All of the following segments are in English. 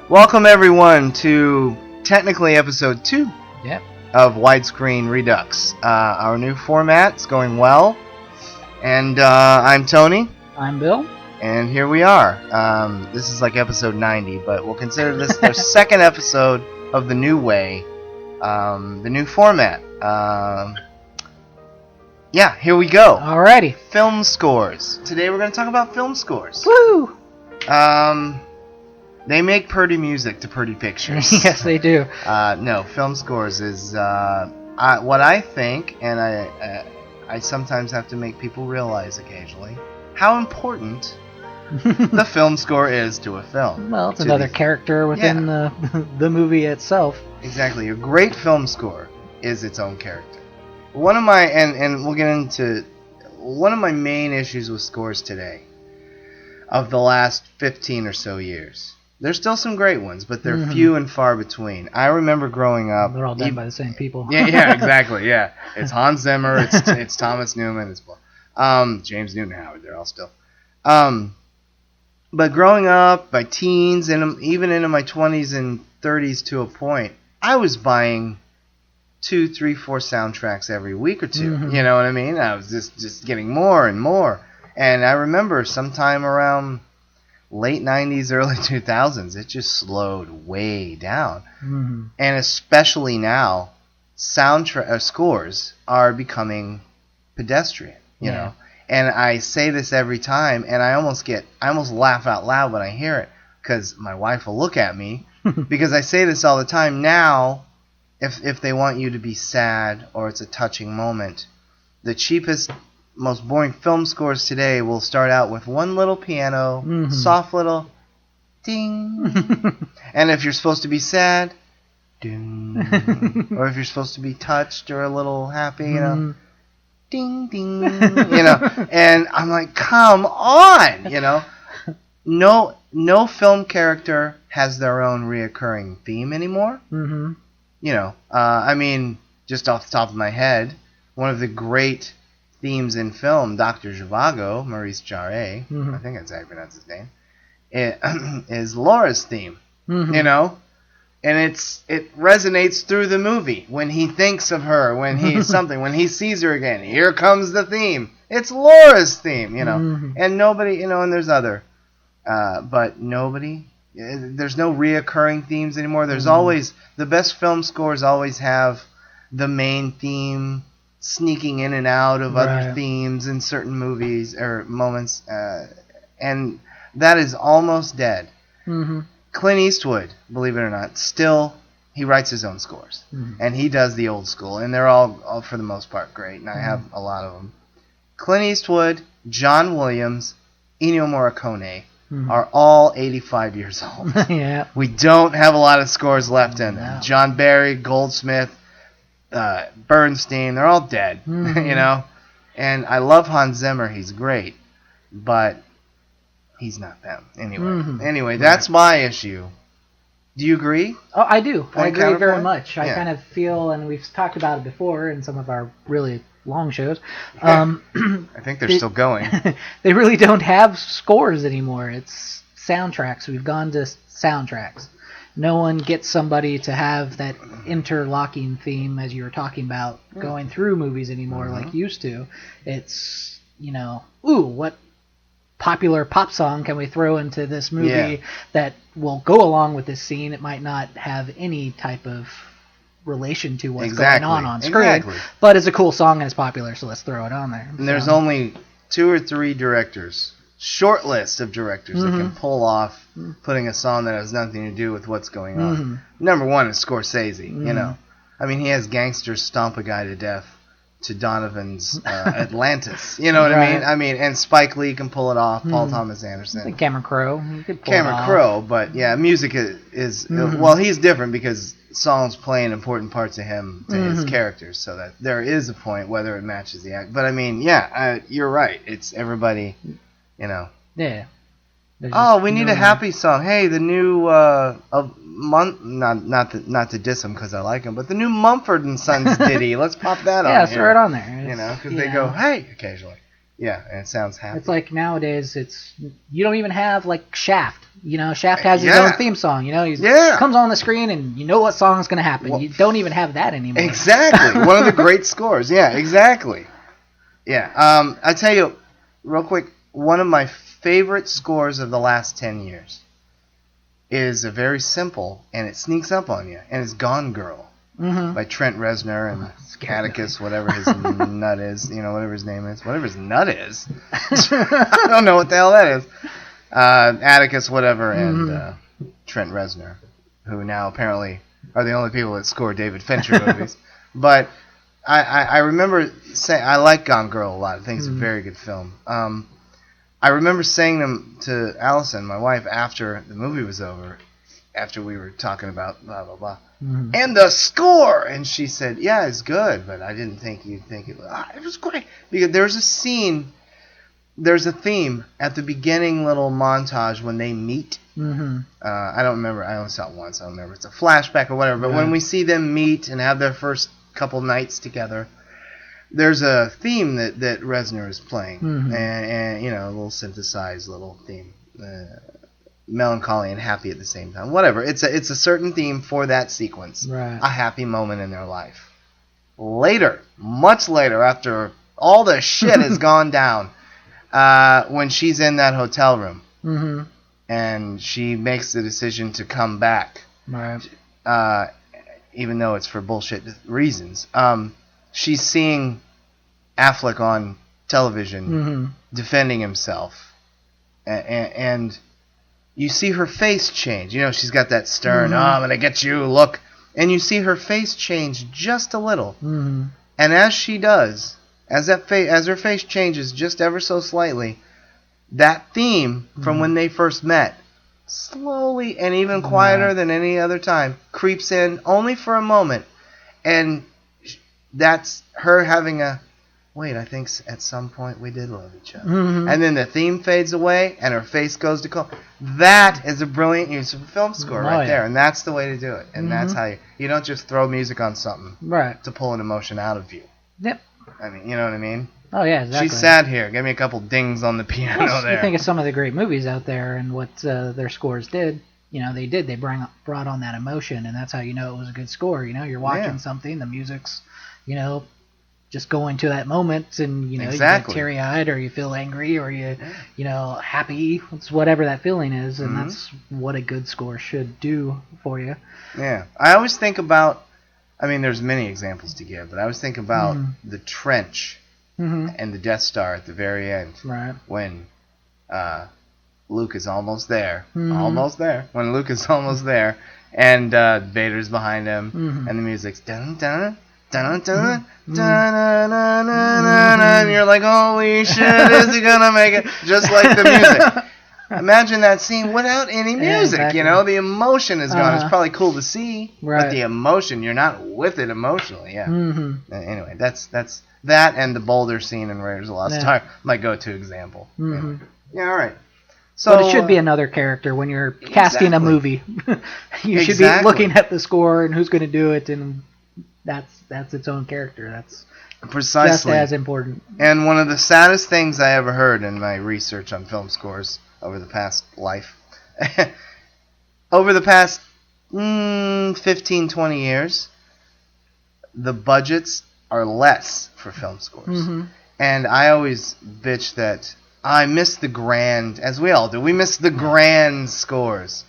Welcome everyone to technically episode 2 Yep. of WidescreenRedux. Our new format's going well, and I'm Tony. I'm Bill. And here we are. This is like episode 90, but we'll consider this the second episode of the new way, the new format. Yeah, here we go. Alrighty. Film scores. Today we're going to talk about film scores. Woo! They make pretty music to pretty pictures. Yes, they do. No, film scores is what I think, and I sometimes have to make people realize occasionally how important the film score is to a film. Well, it's another character within the movie itself. Exactly. A great film score is its own character. One of my and we'll get into one of my main issues with scores today of the last 15 or so years. There's still some great ones, but they're few and far between. I remember growing up. They're all done by the same people. Yeah, exactly. Yeah, it's Hans Zimmer, it's Thomas Newman, it's James Newton Howard. They're all still. But growing up, my teens and even into my 20s and 30s to a point, I was buying 2, 3, 4 soundtracks every week or two. You know what I mean? I was just getting more and more. And I remember sometime around late 90s, early 2000s, it just slowed way down. And especially now, soundtrack scores are becoming pedestrian, you know. And I say this every time, and I almost laugh out loud when I hear it, because my wife will look at me, because I say this all the time. Now, if they want you to be sad or it's a touching moment, the cheapest, most boring film scores today will start out with one little piano, soft little ding, and if you're supposed to be sad, ding, or if you're supposed to be touched or a little happy, you know, ding ding, you know. And I'm like, come on, you know. No film character has their own reoccurring theme anymore. You know, I mean, just off the top of my head, one of the great themes in film, Dr. Zhivago, Maurice Jarre, I think that's how you pronounce his name, is Laura's theme, you know? And it resonates through the movie. When he thinks of her, when he sees her again, here comes the theme. It's Laura's theme, you know? And nobody, you know, and there's other, but nobody, there's no reoccurring themes anymore. There's always, the best film scores always have the main theme sneaking in and out of other themes in certain movies or moments, and that is almost dead. Clint Eastwood, believe it or not, still he writes his own scores, and he does the old school, and they're all for the most part great, and I have a lot of them. Clint Eastwood, John Williams, Ennio Morricone are all 85 years old. Yeah. We don't have a lot of scores left in them. John Barry, Goldsmith, Bernstein, they're all dead, you know. And I love Hans Zimmer, he's great, but he's not them anyway. That's my issue. Do you agree? Oh, I do. I agree very counterpoint? much. I kind of feel, and we've talked about it before in some of our really long shows. I think they're still going. They really don't have scores anymore. It's soundtracks. We've gone to soundtracks. No one gets somebody to have that interlocking theme, as you were talking about, going through movies anymore like used to. It's, you know, what popular pop song can we throw into this movie that will go along with this scene? It might not have any type of relation to what's going on screen, but it's a cool song and it's popular, so let's throw it on there. And there's only 2 or 3 directors, short list of directors that can pull off putting a song that has nothing to do with what's going on. Number one is Scorsese, you know. I mean, he has gangsters stomp a guy to death to Donovan's Atlantis. You know what I mean? And Spike Lee can pull it off, Paul Thomas Anderson. Like Cameron Crowe. Cameron Crowe, but yeah, music is well, he's different because songs play an important part to him, to his characters, so that there is a point whether it matches the act. But I mean, you're right. It's everybody, you know. Yeah. Oh, we need a happy song. Hey, the new not to diss him because I like him, but the new Mumford and Sons ditty. Let's pop that on. Yeah, throw it on there. You know, because they go hey occasionally. Yeah, and it sounds happy. It's like nowadays, you don't even have like Shaft. Shaft has his own theme song. He comes on the screen and you know what song's going to happen. Well, you don't even have that anymore. Exactly. One of the great scores. Yeah, exactly. Yeah. I tell you, real quick, one of my favorite scores of the last 10 years is a very simple, and it sneaks up on you, and it's Gone Girl by Trent Reznor and Atticus, whatever his nut is, whatever his name is. Whatever his nut is. I don't know what the hell that is. Atticus, whatever, and Trent Reznor, who now apparently are the only people that score David Fincher movies. But I remember saying, I like Gone Girl a lot. I think it's a very good film. I remember saying them to Allison, my wife, after the movie was over, after we were talking about blah, blah, blah. And the score! And she said, yeah, it's good, but I didn't think you'd think it was. It was great. Because there's a scene, there's a theme at the beginning little montage when they meet. I don't remember. I only saw it once. I don't remember. It's a flashback or whatever. But when we see them meet and have their first couple nights together, there's a theme that Reznor is playing, and a little synthesized little theme, melancholy and happy at the same time. Whatever, it's a certain theme for that sequence, a happy moment in their life. Later, much later, after all the shit has gone down, when she's in that hotel room, and she makes the decision to come back, even though it's for bullshit reasons. She's seeing Affleck on television defending himself, and you see her face change. She's got that stern, I'm going to get you look, and you see her face change just a little. And as she does, as her face changes just ever so slightly, that theme from when they first met, slowly and even quieter than any other time, creeps in only for a moment, and that's her having I think at some point we did love each other. And then the theme fades away and her face goes to cold. That is a brilliant use of a film score there. And that's the way to do it. And that's how you don't just throw music on something to pull an emotion out of you. Yep. I mean, you know what I mean? Oh, yeah, exactly. She sat here. Give me a couple dings on the piano there. You think of some of the great movies out there and what their scores did. They brought on that emotion, and that's how you know it was a good score. You're watching something, the music's, just going to that moment, and you get teary-eyed, or you feel angry, or you happy. It's whatever that feeling is, and that's what a good score should do for you. Yeah, I always think about. I mean, there's many examples to give, but I always think about the trench and the Death Star at the very end, when Luke is almost there, When Luke is almost there, and Vader's behind him, and the music's dun dun. Dun, dun, dun, dun, dun, dun, and you're like, holy shit, is he gonna make it? Just like the music. Imagine that scene without any music. The emotion is gone. It's probably cool to see, but the emotion, you're not with it emotionally. Anyway, that's that, and the boulder scene in Raiders of the Lost Ark, my go-to example. Anyway. Yeah, all right. So, but it should be another character when you're casting a movie. You should be looking at the score and who's going to do it, and that's its own character. That's precisely just as important. And one of the saddest things I ever heard in my research on film scores over the past life, over the past 15, 20 years, the budgets are less for film scores. And I always bitch that I miss the grand, as we all do, we miss the grand scores.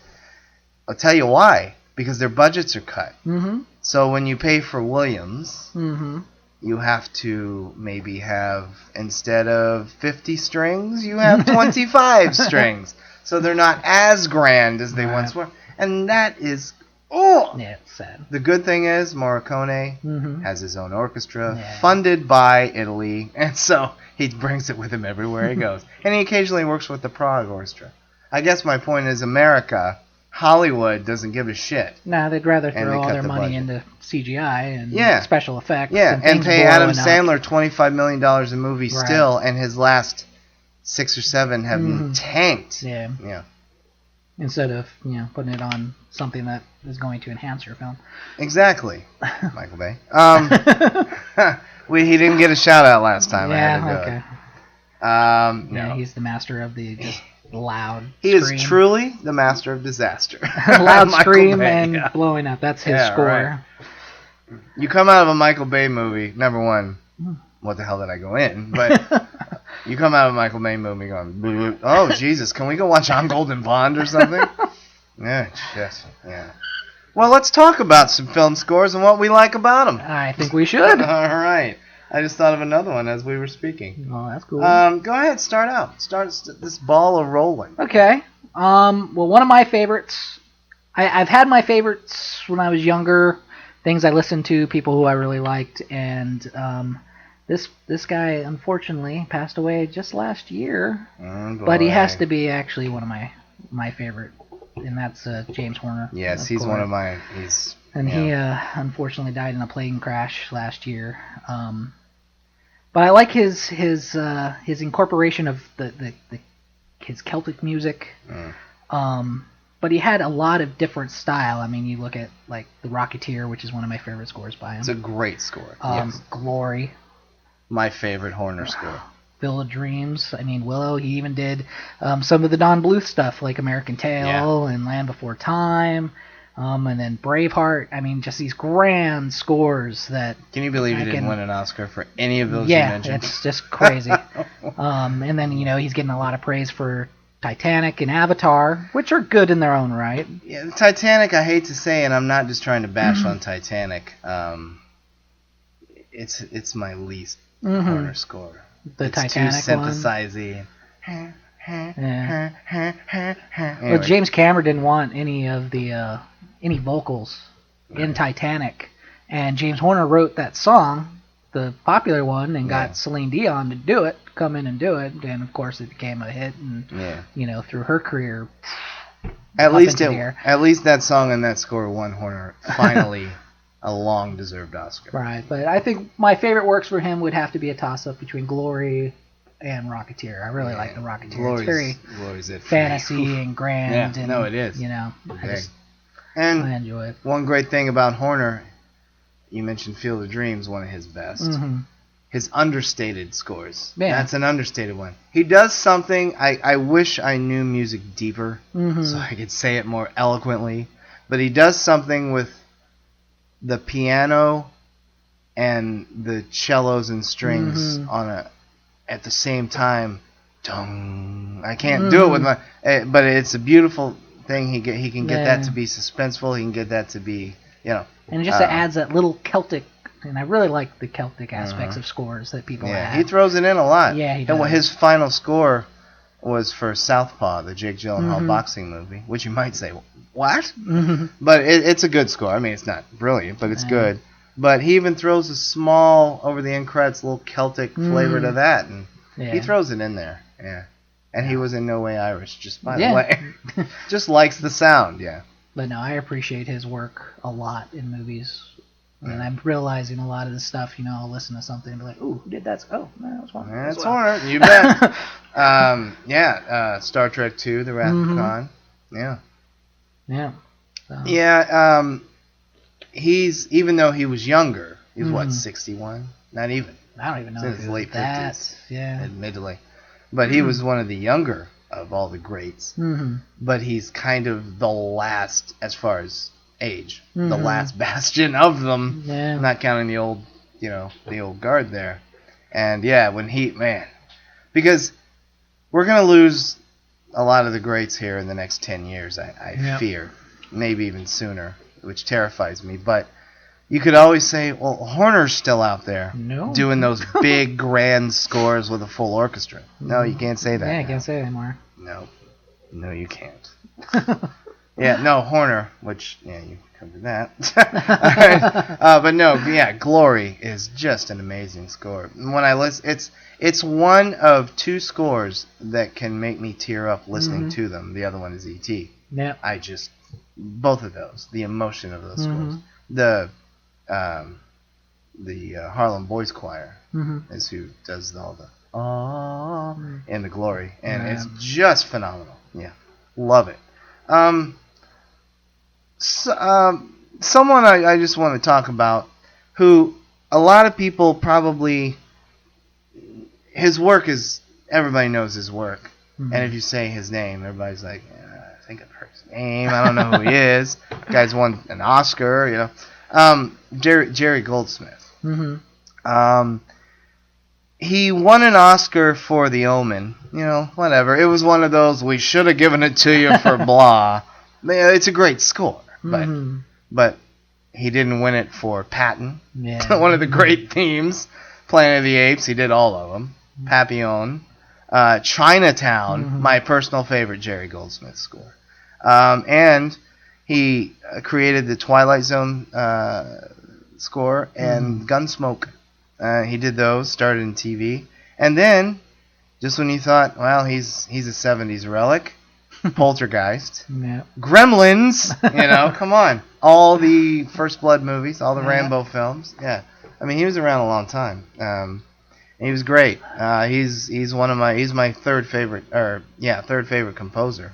I'll tell you why. Because their budgets are cut. So when you pay for Williams, you have to maybe have, instead of 50 strings, you have 25 strings. So they're not as grand as they once were. And that is, yeah, it's sad. The good thing is Morricone has his own orchestra, funded by Italy, and so he brings it with him everywhere he goes. And he occasionally works with the Prague Orchestra. I guess my point is America... Hollywood doesn't give a shit. Nah, they'd rather throw all their money into CGI and special effects. Yeah, and pay Adam Sandler $25 million a movie still, and his last 6 or 7 have been tanked. Yeah. Instead of putting it on something that is going to enhance your film. Exactly, Michael Bay. He didn't get a shout out last time. I had to do it. No. Yeah, he's the master of the just loud. He scream. is truly the master of disaster. Loud Michael scream Bay, and yeah. blowing up. That's his Yeah, score. right. You come out of a Michael Bay movie, number one, what the hell did I go in? But you come out of a Michael Bay movie going, oh, Jesus, can we go watch On Golden Pond or something? Yeah, shit, yeah. Well, let's talk about some film scores and what we like about them. I think we should. All right. I just thought of another one as we were speaking. Oh, that's cool. Go ahead, start out. Start this ball of rolling. Okay. Well, one of my favorites. I've had my favorites when I was younger. Things I listened to, people who I really liked, and this guy unfortunately passed away just last year. But he has to be actually one of my favorite, and that's James Horner. Yes, he's one of mine. He unfortunately died in a plane crash last year. But I like his incorporation of his Celtic music. But he had a lot of different style. I mean, you look at like The Rocketeer, which is one of my favorite scores by him. It's a great score. Yes. Glory. My favorite Horner score. Field of Dreams. I mean, Willow. He even did some of the Don Bluth stuff, like American Tail and Land Before Time. And then Braveheart. I mean, just these grand scores that... Can you believe he didn't win an Oscar for any of those you mentioned? Yeah, it's just crazy. And then, he's getting a lot of praise for Titanic and Avatar, which are good in their own right. Yeah, Titanic, I hate to say, and I'm not just trying to bash on Titanic. It's my least Horner score. The it's Titanic too synthesizing. Anyway. Well, James Cameron didn't want any vocals in Titanic, and James Horner wrote that song, the popular one, and got Celine Dion to come in and do it, and of course it became a hit, and through her career, at least that song and that score won Horner finally a long-deserved Oscar. Right, but I think my favorite works for him would have to be a toss-up between Glory and Rocketeer. I really like the Rocketeer. It's very fantasy and grand. Yeah, and, no, it is. I enjoy it. One great thing about Horner, you mentioned Field of Dreams, one of his best. His understated scores. Yeah. That's an understated one. He does something, I wish I knew music deeper so I could say it more eloquently, but he does something with the piano and the cellos and strings at the same time. Dong. I can't do it with my, but it's a beautiful thing. He can get that to be suspenseful. He can get that to be, and it just adds that little Celtic. And I really like the Celtic aspects of scores that people add. He throws it in a lot. Yeah, he does. And his final score was for Southpaw, the Jake Gyllenhaal boxing movie, which you might say, what? But it's a good score. I mean, it's not brilliant, but it's good. But he even throws a small, over the end credits, little Celtic flavor to that, and he throws it in there. Yeah. And he was in no way Irish, just by the way. Just likes the sound, But no, I appreciate his work a lot in movies. And I'm realizing a lot of the stuff, I'll listen to something and be like, ooh, who did that? Oh, no, that was one. That's Horner, you bet. Star Trek II, The Wrath of Khan. Yeah. Yeah. He's, even though he was younger, he was 61? Not even. I don't even know. It's his late 50s. Yeah. Admittedly. But he was one of the younger of all the greats. But he's kind of the last, as far as age, the last bastion of them. Yeah. Not counting the old, the old guard there. And when because we're going to lose a lot of the greats here in the next 10 years, I fear. Maybe even sooner, which terrifies me. But you could always say, well, Horner's still out there doing those big, grand scores with a full orchestra. No, you can't say that. Yeah, you can't say it anymore. No, you can't. Horner, which, you covered that. But no, Glory is just an amazing score. When I listen, it's one of two scores that can make me tear up listening to them. The other one is E.T. Yeah. Both of those, the emotion of those scores. The Harlem Boys Choir is who does all the in the Glory, and it's just phenomenal. Yeah, love it. Someone I just want to talk about, who a lot of people probably, his work is everybody knows his work. And if you say his name, everybody's like, I think I've heard his name. I don't know who he is. The guy's won an Oscar, you know. Jerry Goldsmith. He won an Oscar for The Omen. You know, whatever. It was one of those, we should have given it to you for blah. It's a great score. But he didn't win it for Patton. Yeah. One of the great themes. Planet of the Apes. He did all of them. Papillon. Chinatown, my personal favorite Jerry Goldsmith score. And he created the Twilight Zone score and Gunsmoke. He did those, started in TV. And then, just when you thought, well, he's a 70s relic, Poltergeist, Gremlins, you know, come on. All the First Blood movies, all the Rambo films. Yeah. I mean, he was around a long time. He was great. He's my third favorite composer.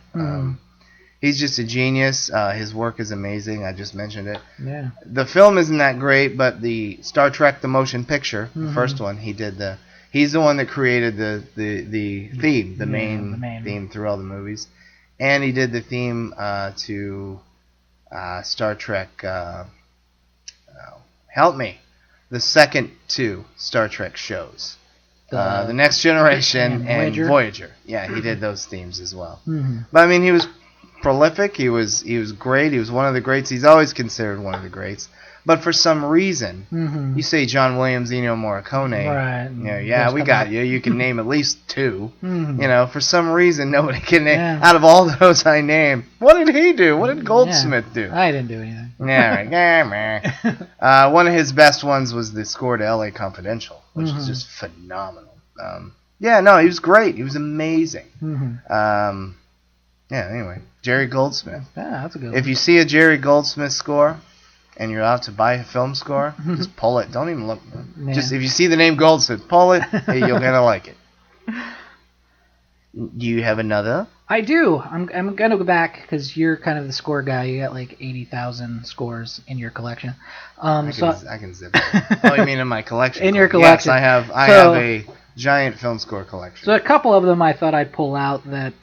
He's just a genius. His work is amazing. I just mentioned it. Yeah. The film isn't that great, but the Star Trek the Motion Picture, the first one, he's the one that created the theme, the main theme through all the movies. And he did the theme to Star Trek help me. The second two Star Trek shows. The Next Generation and Voyager. Yeah, he did those themes as well. But I mean, he was prolific. He was great. He was one of the greats. He's always considered one of the greats. But for some reason, you say John Williams, Ennio Morricone. Right. You know, yeah, we got you. You can name at least two. You know, for some reason, nobody can name. Out of all those I named, what did he do? What did Goldsmith do? I didn't do anything. Yeah, one of his best ones was the score to L.A. Confidential, which is just phenomenal. He was great. He was amazing. Anyway, Jerry Goldsmith. Yeah, that's a good one. If you see a Jerry Goldsmith score and you're out to buy a film score, just pull it. Don't even look. Yeah. Just if you see the name Goldsmith, pull it. You're gonna like it. Do you have another? I do. I'm gonna go back because you're kind of the score guy. You got like 80,000 scores in your collection. I can zip it. Oh, you mean in my collection? In your collection? Yes, I have a giant film score collection. So a couple of them I thought I'd pull out that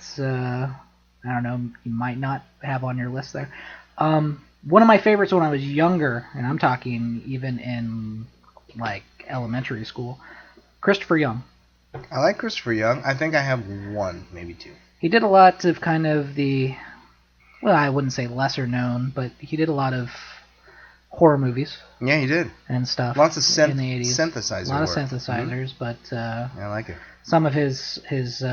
I don't know, you might not have on your list there. One of my favorites when I was younger, and I'm talking even in like elementary school, Christopher Young. I like Christopher Young. I think I have one, maybe two. He did a lot of kind of I wouldn't say lesser known, but he did a lot of horror movies. Yeah, he did. And stuff. Lots of synthesizer A lot of work. synthesizers, but I like it. Some of his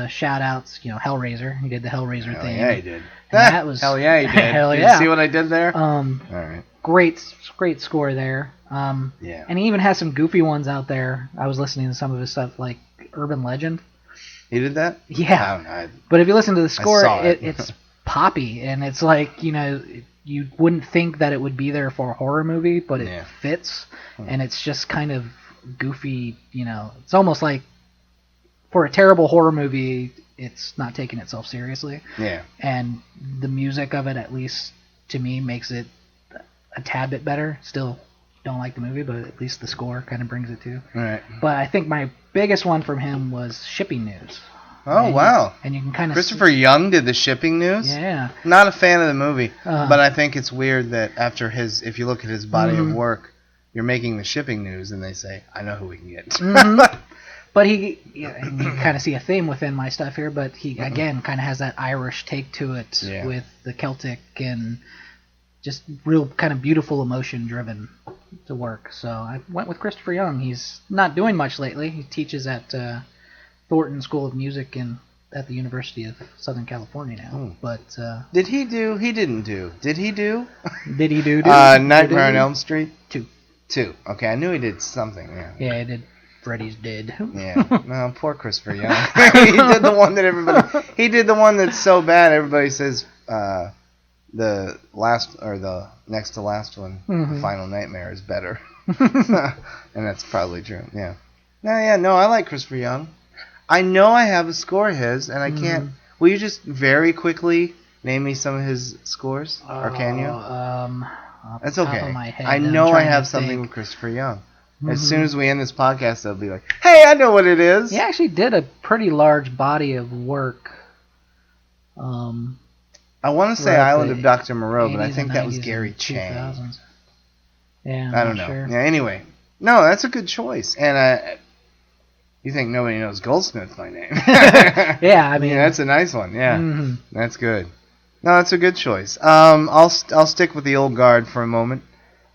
shout-outs, you know, Hellraiser. He did the Hellraiser thing. Yeah, he did. That was Hell yeah, he did. Hell did yeah. You see what I did there? All right. Great score there. Yeah. And he even has some goofy ones out there. I was listening to some of his stuff, like Urban Legend. He did that? Yeah. But if you listen to the score, it's poppy, and it's like, you know, you wouldn't think that it would be there for a horror movie, but it fits, and it's just kind of goofy, you know. It's almost like for a terrible horror movie, it's not taking itself seriously. Yeah. And the music of it, at least to me, makes it a tad bit better. Still don't like the movie, but at least the score kind of brings it too. Right. But I think my biggest one from him was Shipping News. Oh, wow. And you can kind of Christopher Young did the Shipping News? Yeah. Not a fan of the movie, but I think it's weird that after if you look at his body of work, you're making the Shipping News, and they say, I know who we can get. But you kind of see a theme within my stuff here, but he, again, kind of has that Irish take to it with the Celtic and just real kind of beautiful emotion-driven to work. So I went with Christopher Young. He's not doing much lately. He teaches at Thornton School of Music at the University of Southern California now. But did he do? He didn't do. Did he do? Did he do? Nightmare on Elm Street? Two. Okay, I knew he did something. Yeah, he did. Freddy's Dead. Yeah. No, poor Christopher Young. He did the one that everybody. He did the one that's so bad everybody says the last or the next to last one, the Final Nightmare, is better. And that's probably true. Yeah. No, I like Christopher Young. I know I have a score of his, and I can't. Will you just very quickly name me some of his scores, or can you? Off That's the top okay. of my head, I know I have something with Christopher Young. As soon as we end this podcast, they'll be like, "Hey, I know what it is." He actually did a pretty large body of work. I want to say Island of Dr. Moreau, but I think that was Gary Chang. 2000s. Yeah, I don't know. Sure. Yeah, anyway. No, that's a good choice. And you think nobody knows Goldsmith by name. Yeah, I mean... Yeah, that's a nice one. Yeah, That's good. No, that's a good choice. I'll stick with the old guard for a moment.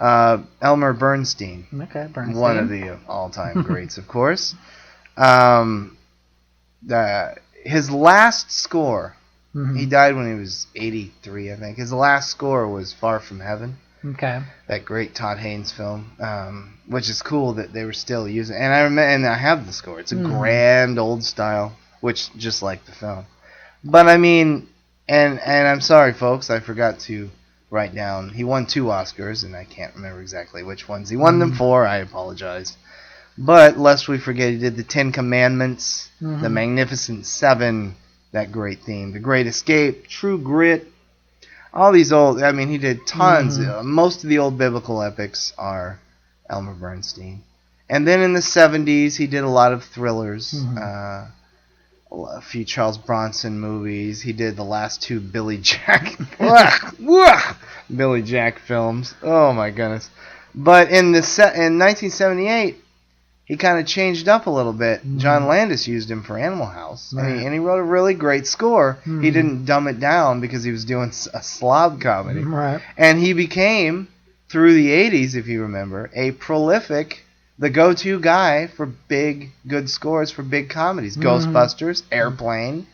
Elmer Bernstein. Okay, Bernstein. One of the all-time greats, of course. His last score, he died when he was 83, I think. His last score was Far From Heaven. Okay. That great Todd Haynes film, which is cool that they were still using. And I remember, and I have the score. It's a grand old style, which just like the film. But I mean, and I'm sorry, folks, I forgot to write down. He won 2 Oscars, and I can't remember exactly which ones he won them for. I apologize. But lest we forget, he did the 10 Commandments, the Magnificent Seven, that great theme, The Great Escape, True Grit. All these old, I mean, he did tons. Most of the old biblical epics are Elmer Bernstein. And then in the 70s, he did a lot of thrillers, a few Charles Bronson movies. He did the last 2 Billy Jack Billy Jack films. Oh, my goodness. But in 1978, he kind of changed up a little bit. John Landis used him for Animal House, and he wrote a really great score. He didn't dumb it down because he was doing a slob comedy. Right. And he became, through the 80s, if you remember, a prolific, the go-to guy for big, good scores for big comedies. Ghostbusters, Airplane,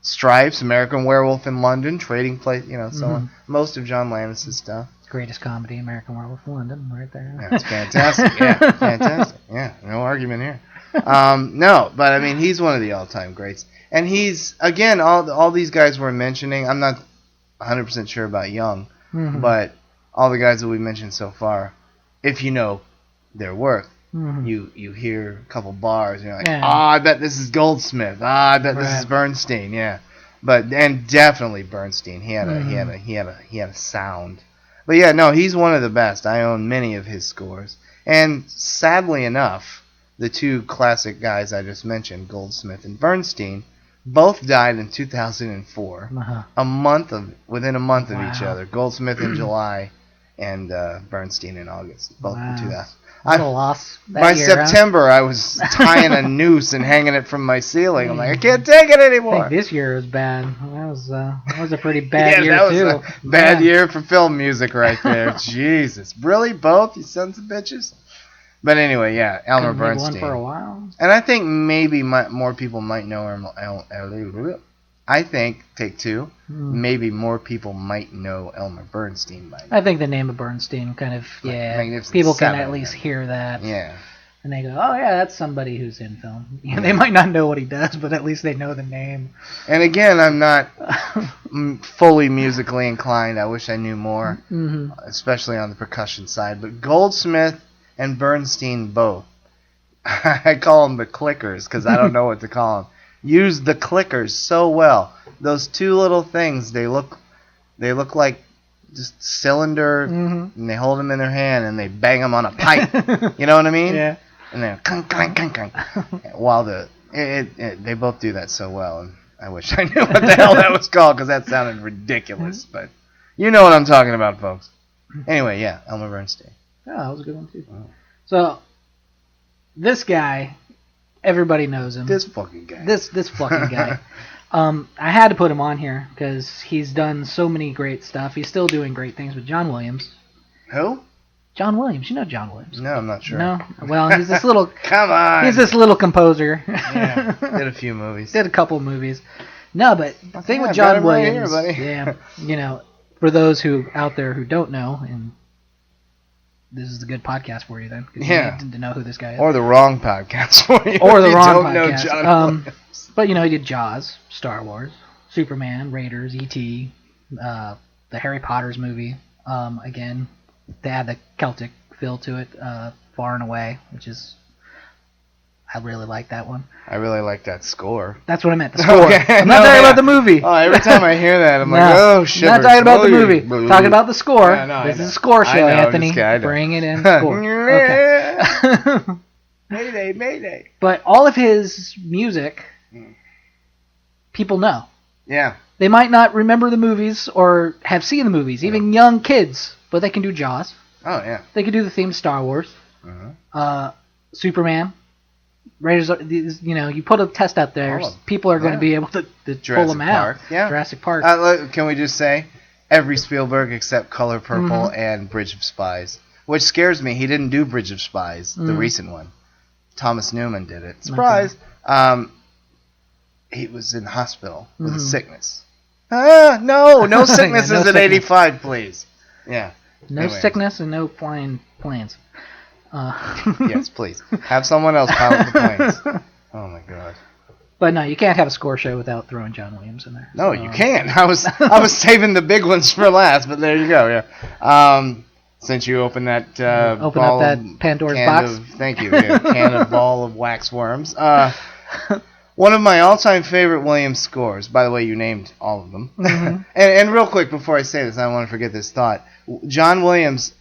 Stripes, American Werewolf in London, Trading Place, so on. Most of John Landis' stuff. Greatest comedy, American Werewolf in London, right there. Yeah, it's fantastic. Yeah, fantastic. Yeah, no argument here. No, but I mean, he's one of the all-time greats. And he's, again, all these guys we're mentioning, I'm not 100% sure about Young, but all the guys that we mentioned so far, if you know their work, you hear a couple bars, and you're like, I bet this is Goldsmith. I bet this is Bernstein. Yeah, and definitely Bernstein. He had a sound. But yeah, no, he's one of the best. I own many of his scores. And sadly enough, the 2 classic guys I just mentioned, Goldsmith and Bernstein, both died in 2004. Within a month of each other. Goldsmith in July and Bernstein in August. Both in 2000. What a loss that by year, September, I was tying a noose and hanging it from my ceiling. I'm like, I can't take it anymore. I think this year was bad. That was a pretty bad year, that too. Was a bad year for film music right there. Jesus. Really? Both? You sons of bitches? But anyway, yeah, Elmer Bernstein. One for a while. And I think maybe more people might know I think, take 2, maybe more people might know Elmer Bernstein by now. I think the name of Bernstein kind of, people can at least hear that. Yeah. And they go, oh, yeah, that's somebody who's in film. They might not know what he does, but at least they know the name. And again, I'm not fully musically inclined. I wish I knew more, especially on the percussion side. But Goldsmith and Bernstein both. I call them the clickers because I don't know what to call them. Use the clickers so well. Those 2 little things, they look like just cylinder, and they hold them in their hand and they bang them on a pipe. You know what I mean? Yeah. And then clunk, clunk, clunk, clunk. While they both do that so well, and I wish I knew what the hell that was called because that sounded ridiculous. But you know what I'm talking about, folks. Anyway, yeah, Elmer Bernstein. Oh, that was a good one too. So this guy. Everybody knows him. This fucking guy. This fucking guy. I had to put him on here because he's done so many great stuff. He's still doing great things with John Williams. Who? John Williams. You know John Williams. No, I'm not sure. No? Well, he's this little... Come on! He's this little composer. Yeah, did a few movies. Did a couple movies. No, but the thing with John Williams... Right here, yeah, for those who out there who don't know, and this is a good podcast for you then. Yeah. You need to know who this guy is. Or the wrong podcast for you. Or the wrong don't podcast. Know John Williams. But, he did Jaws, Star Wars, Superman, Raiders, E.T., the Harry Potter's movie. Again, they add the Celtic feel to it, Far and Away, which is... I really like that one. I really like that score. That's what I meant, the score. Okay. I'm not talking about the movie. Oh, every time I hear that, I'm like, oh, shit. I'm not talking about the movie. I'm talking about the score. This is a score show, Anthony. Bring it in. Score. Okay. Mayday, mayday. But all of his music, people know. Yeah. They might not remember the movies or have seen the movies, even young kids, but they can do Jaws. Oh, yeah. They can do the theme of Star Wars. Superman. Raiders, you put a test out there, people are going to be able to pull them out. Yeah. Jurassic Park. Can we just say, every Spielberg except Color Purple and Bridge of Spies. Which scares me. He didn't do Bridge of Spies, the recent one. Thomas Newman did it. Surprise! Okay. He was in the hospital with a sickness. No sicknesses at 85, please. Yeah. No sickness and no flying planes. Yes, please. Have someone else pilot the planes. Oh my God. But no, you can't have a score show without throwing John Williams in there. No, you can't. I was saving the big ones for last, but there you go. Yeah. Since you opened that up that Pandora's box. Thank you. Yeah, can of ball of wax worms. One of my all-time favorite Williams scores. By the way, you named all of them. And real quick before I say this, I don't want to forget this thought. John Williams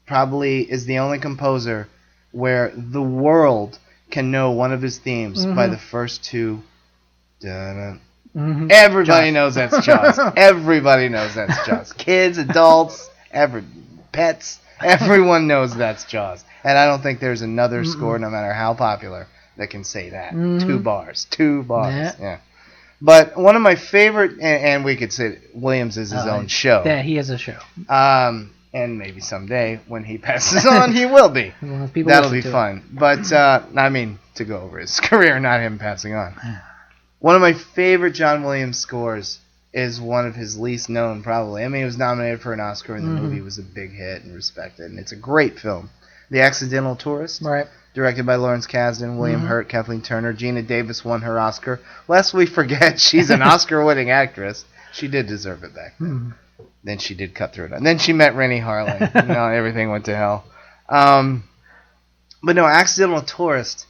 probably is the only composer where the world can know one of his themes by the first two. Everybody knows that's Jaws. Everybody knows that's Jaws. Kids, adults, pets, everyone knows that's Jaws. And I don't think there's another score, no matter how popular, that can say that. 2 bars. Yeah. But one of my favorite, and we could say Williams is his own show. Yeah, he has a show. And maybe someday when he passes on, he will be. That'll be fun. But, I mean, to go over his career, not him passing on. One of my favorite John Williams scores is one of his least known, probably. I mean, he was nominated for an Oscar, and the movie was a big hit and respected. And it's a great film. The Accidental Tourist. Right. Directed by Lawrence Kasdan, William Hurt, Kathleen Turner. Gina Davis won her Oscar. Lest we forget, she's an Oscar-winning actress. She did deserve it back then. Then she did cut through it. And then she met Rennie Harlin. Everything went to hell. But no, Accidental Tourist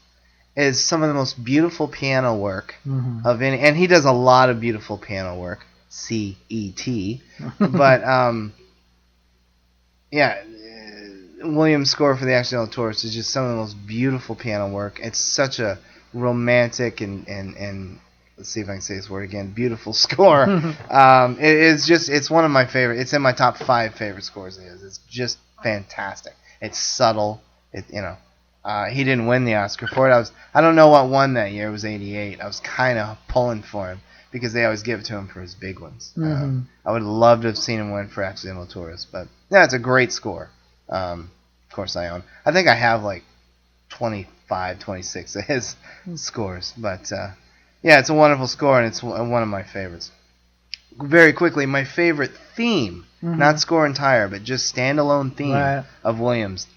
is some of the most beautiful piano work of any. And he does a lot of beautiful piano work. C-E-T. But, Williams' score for the Accidental Tourist is just some of the most beautiful piano work. It's such a romantic and let's see if I can say this word again, beautiful score. It's one of my favorite. It's in my top 5 favorite scores. It's just fantastic. It's subtle. He didn't win the Oscar for it. I don't know what won that year. It was 88. I was kind of pulling for him because they always give it to him for his big ones. I would love to have seen him win for Accidental Tourist, but yeah, it's a great score. Of course I think I have like 25, 26 of his scores, but it's a wonderful score, and it's one of my favorites. Very quickly, my favorite theme, not score entire, but just standalone theme of Williams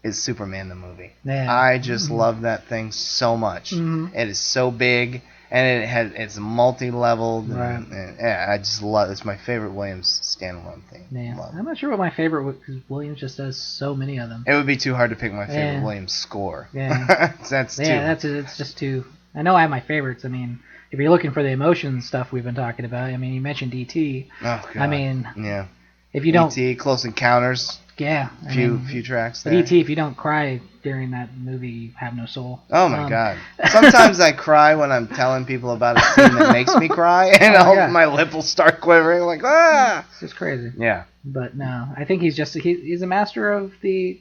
is Superman the movie. Yeah. I just love that thing so much. It is so big, and it's multi-leveled. And I just love it. It's my favorite Williams standalone theme. Yeah. I'm not sure what my favorite was, because Williams just does so many of them. It would be too hard to pick my favorite Williams score. Yeah. It's just too. I know I have my favorites. I mean, if you're looking for the emotion stuff we've been talking about, I mean, you mentioned E.T. Oh, God. I mean, yeah. If you don't... E.T., Close Encounters. Yeah. Few tracks there. But E.T., if you don't cry during that movie, you have no soul. Oh, my God. Sometimes I cry when I'm telling people about a scene that makes me cry, and my lip will start quivering, like, ah! It's just crazy. Yeah. But no, I think he's a master of the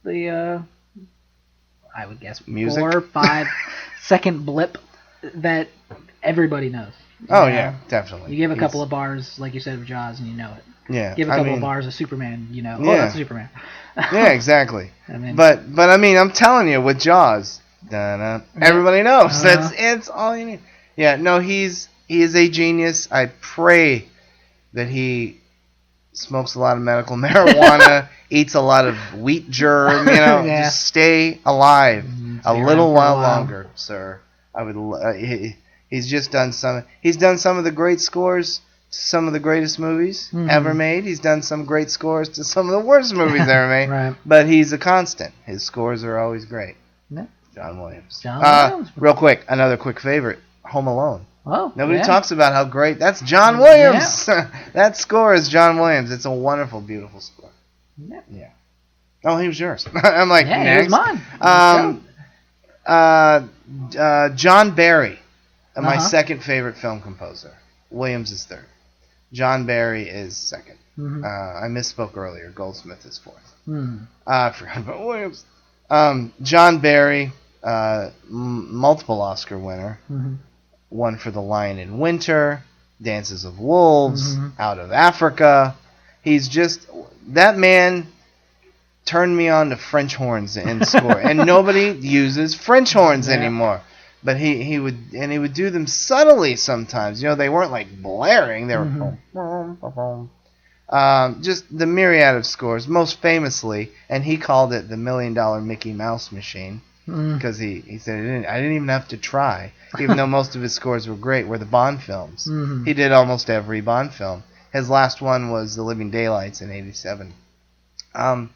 I would guess, music? 4 or 5 second blip that everybody knows. Yeah, definitely. You give a couple of bars, like you said, of Jaws, and you know it. Yeah. Give a couple of bars of Superman, that's Superman. Yeah, exactly. But I mean, I'm telling you, with Jaws, everybody knows. It's all you need. Yeah, no, he is a genius. I pray that he smokes a lot of medical marijuana, eats a lot of wheat germ, just stay alive a little while longer, sir. I would. He's just done some. He's done some of the great scores to some of the greatest movies ever made. He's done some great scores to some of the worst movies ever made. Right. But he's a constant. His scores are always great. Yeah. John Williams. Williams. Real quick, another quick favorite: Home Alone. Oh, Nobody talks about how great that's John Williams. Yeah. That score is John Williams. It's a wonderful, beautiful score. Yeah. Oh, he was yours. I'm like, Yeah, next. he was mine. John Barry, my Uh-huh. second favorite film composer. Williams is third. John Barry is second. Mhm. I misspoke earlier. Goldsmith is fourth. Hmm. I forgot about Williams. John Barry, multiple Oscar winner. Mhm. One for The Lion in Winter, Dances of Wolves, Mhm. Out of Africa. He's just, that man turned me on to French horns in score, and nobody uses French horns anymore. But he would do them subtly sometimes. They weren't like blaring. They were just the myriad of scores. Most famously, and he called it the $1 Million Mickey Mouse Machine because he said I didn't even have to try, even though most of his scores were great. Were the Bond films. Mhm. He did almost every Bond film. His last one was The Living Daylights in '87. And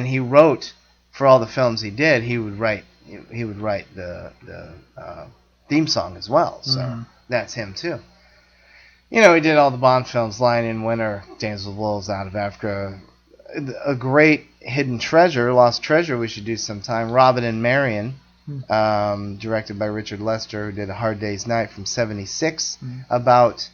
he wrote for all the films he did. He would write the theme song as well. So that's him too. He did all the Bond films: Lion in Winter, Dances with Wolves, Out of Africa. A great hidden treasure, lost treasure. We should do sometime. Robin and Marion, directed by Richard Lester, who did A Hard Day's Night from '76, about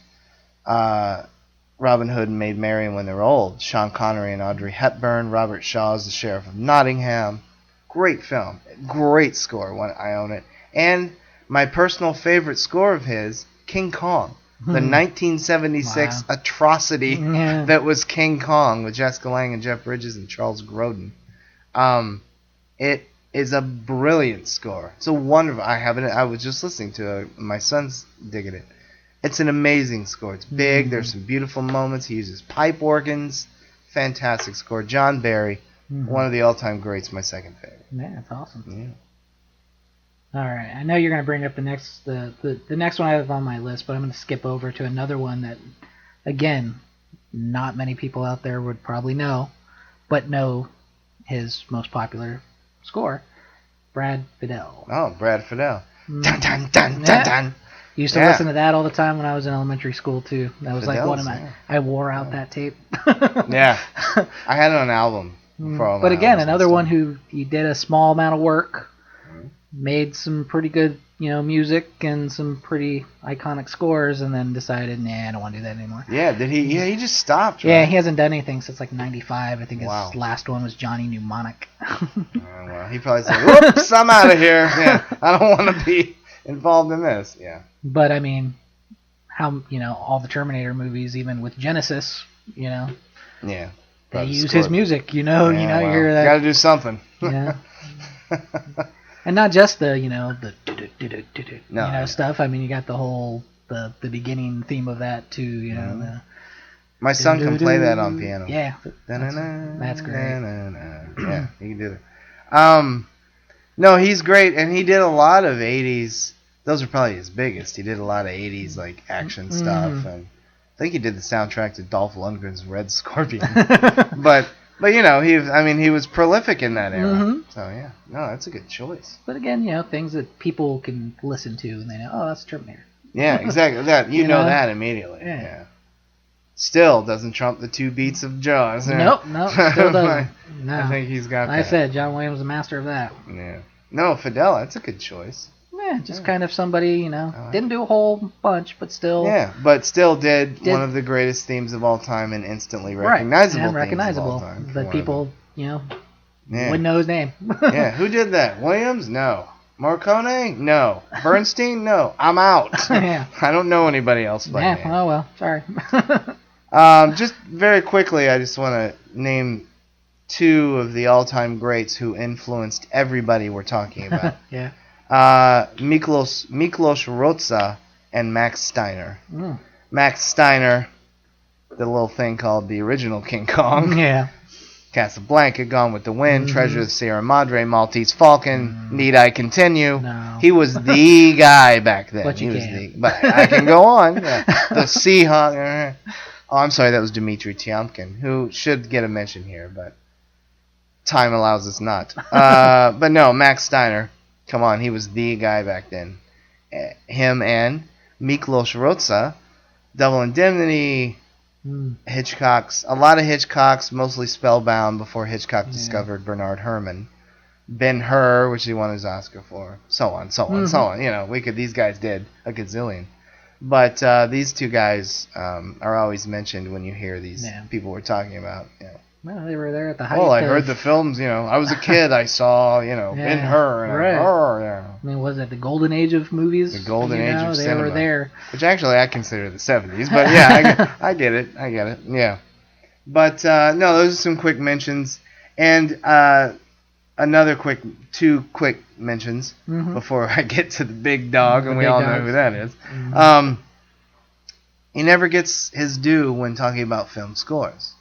Robin Hood and Maid Marian when they were old. Sean Connery and Audrey Hepburn. Robert Shaw as the Sheriff of Nottingham. Great film. Great score. I own it. And my personal favorite score of his, King Kong. The 1976 atrocity that was King Kong with Jessica Lange and Jeff Bridges and Charles Grodin. It is a brilliant score. It's a wonderful. I was just listening to it. My son's digging it. It's an amazing score. It's big. There's some beautiful moments. He uses pipe organs. Fantastic score. John Barry, one of the all-time greats. My second favorite. Yeah, that's awesome. Yeah. All right, I know you're going to bring up the next one I have on my list, but I'm going to skip over to another one that, again, not many people out there would probably know, but know his most popular score, Brad Fiedel. Oh, Brad Fiedel. Dun dun dun dun dun. Used to listen to that all the time when I was in elementary school too. That was Fidel's, like one of my. I wore out that tape. Yeah, I had it on an album. For all but again, another one who he did a small amount of work. Made some pretty good, music and some pretty iconic scores, and then decided, I don't want to do that anymore. Yeah, did he? Yeah, he just stopped. Right? Yeah, he hasn't done anything since like '95. I think his last one was Johnny Mnemonic. Well, he probably said, "Whoops, I'm out of here. Yeah, I don't want to be involved in this." Yeah. But I mean, how all the Terminator movies, even with Genesis, Yeah. They use his music. You hear that. Got to do something. Yeah. And not just the stuff. I mean, you got the whole the beginning theme of that too. My son can play that on piano. Yeah, that's great. Yeah, he can do that. No, he's great, and he did a lot of '80s. Those are probably his biggest. He did a lot of '80s like action stuff, and I think he did the soundtrack to Dolph Lundgren's Red Scorpion. But he was prolific in that era. So yeah, no, that's a good choice. But again, things that people can listen to and they know, oh, that's Terminator. Yeah, exactly. That you know that immediately. Yeah. Still doesn't trump the 2 beats of Jaws. Nope, still doesn't. No. I think he's got. Like I said, John Williams is a master of that. Yeah. No, Fiedel, that's a good choice. Yeah, just kind of somebody, didn't do a whole bunch, but still. Yeah, but still did one of the greatest themes of all time and instantly recognizable themes of all time. But people, wouldn't know his name. Yeah, who did that? Williams? No. Morricone? No. Bernstein? No. I'm out. Yeah. I don't know anybody else by name. Oh well, sorry. Just very quickly, I just want to name 2 of the all-time greats who influenced everybody we're talking about. Yeah. Miklos Rozsa and Max Steiner. Max Steiner, the little thing called the original King Kong. Yeah. Casablanca, Gone with the Wind, Treasure of the Sierra Madre, Maltese Falcon. Need I continue? No. He was the guy back then. But But I can go on. Yeah. The Seahawk. Oh, I'm sorry, that was Dmitry Tiomkin, who should get a mention here, but time allows us not. But no, Max Steiner. Come on, he was the guy back then. Him and Miklos Rozsa, Double Indemnity, Hitchcock's, a lot of Hitchcock's, mostly Spellbound before Hitchcock discovered Bernard Herrmann. Ben-Hur, which he won his Oscar for, so on. You know, these guys did a gazillion. But these two guys are always mentioned when you hear these people we're talking about. You know. Well, they were there at the height. Well, I heard the films. You know, I was a kid. I saw, you know, Ben-Hur. I mean, was it the golden age of movies? The golden age of cinema. They were there. Which actually I consider the 70s. But yeah, I get it. Yeah. But no, those are some quick mentions. And two quick mentions before I get to the big dog, and we all know who that is. He never gets his due when talking about film scores.